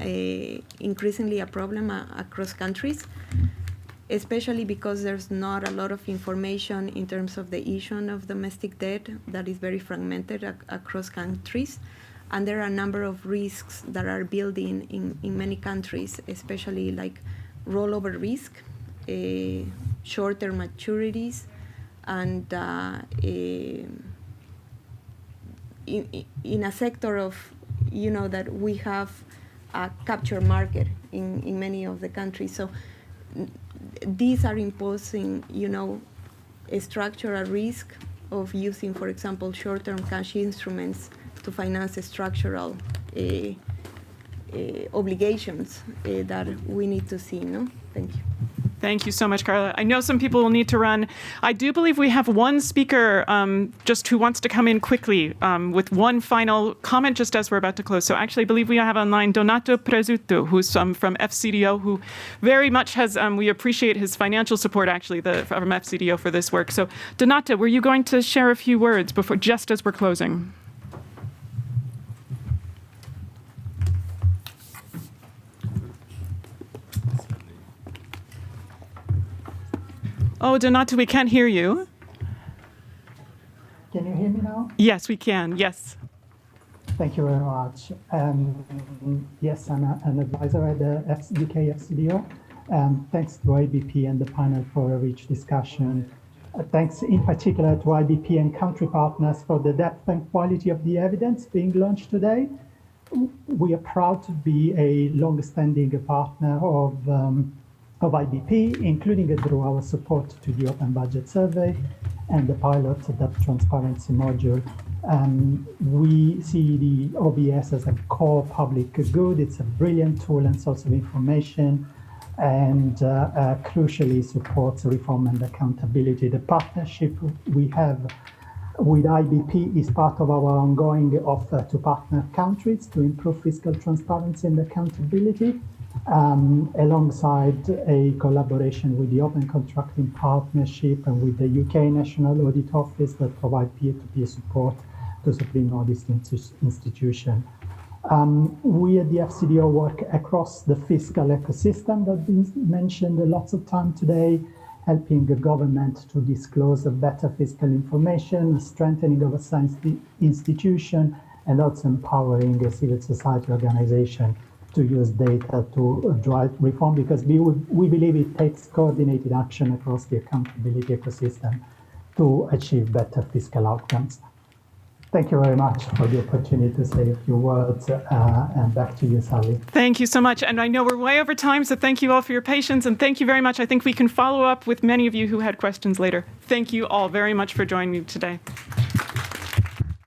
increasingly a problem across countries, especially because there's not a lot of information in terms of the issuing of domestic debt that is very fragmented across countries. And there are a number of risks that are building in many countries, especially like rollover risk, shorter maturities, and in a sector of, that we have a capture market in many of the countries. So these are imposing, a structural risk of using, for example, short-term cash instruments to finance structural obligations that we need to see. No, thank you. Thank you so much, Carla. I know some people will need to run. I do believe we have one speaker just who wants to come in quickly with one final comment just as we're about to close. So actually, I believe we have online Donato Presuto, who's from FCDO, who very much has, we appreciate his financial support actually from FCDO for this work. So Donato, were you going to share a few words before, just as we're closing? Oh, Donato, we can't hear you. Can you hear me now? Yes, we can. Yes. Thank you very much. Yes, I'm an advisor at the UK FCDO. Thanks to IBP and the panel for a rich discussion. Thanks in particular to IBP and country partners for the depth and quality of the evidence being launched today. We are proud to be a long-standing partner of IBP, including through our support to the Open Budget Survey and the pilot debt transparency module. We see the OBS as a core public good. It's a brilliant tool and source of information, and crucially supports reform and accountability. The partnership we have with IBP is part of our ongoing offer to partner countries to improve fiscal transparency and accountability. Alongside a collaboration with the Open Contracting Partnership and with the UK National Audit Office that provide peer-to-peer support to Supreme Audit Institution. We at the FCDO work across the fiscal ecosystem that's been mentioned lots of time today, helping the government to disclose a better fiscal information, strengthening of a science institution, and also empowering a civil society organization to use data to drive reform, because we believe it takes coordinated action across the accountability ecosystem to achieve better fiscal outcomes. Thank you very much for the opportunity to say a few words, and back to you, Sally. Thank you so much. And I know we're way over time, so thank you all for your patience, and thank you very much. I think we can follow up with many of you who had questions later. Thank you all very much for joining me today.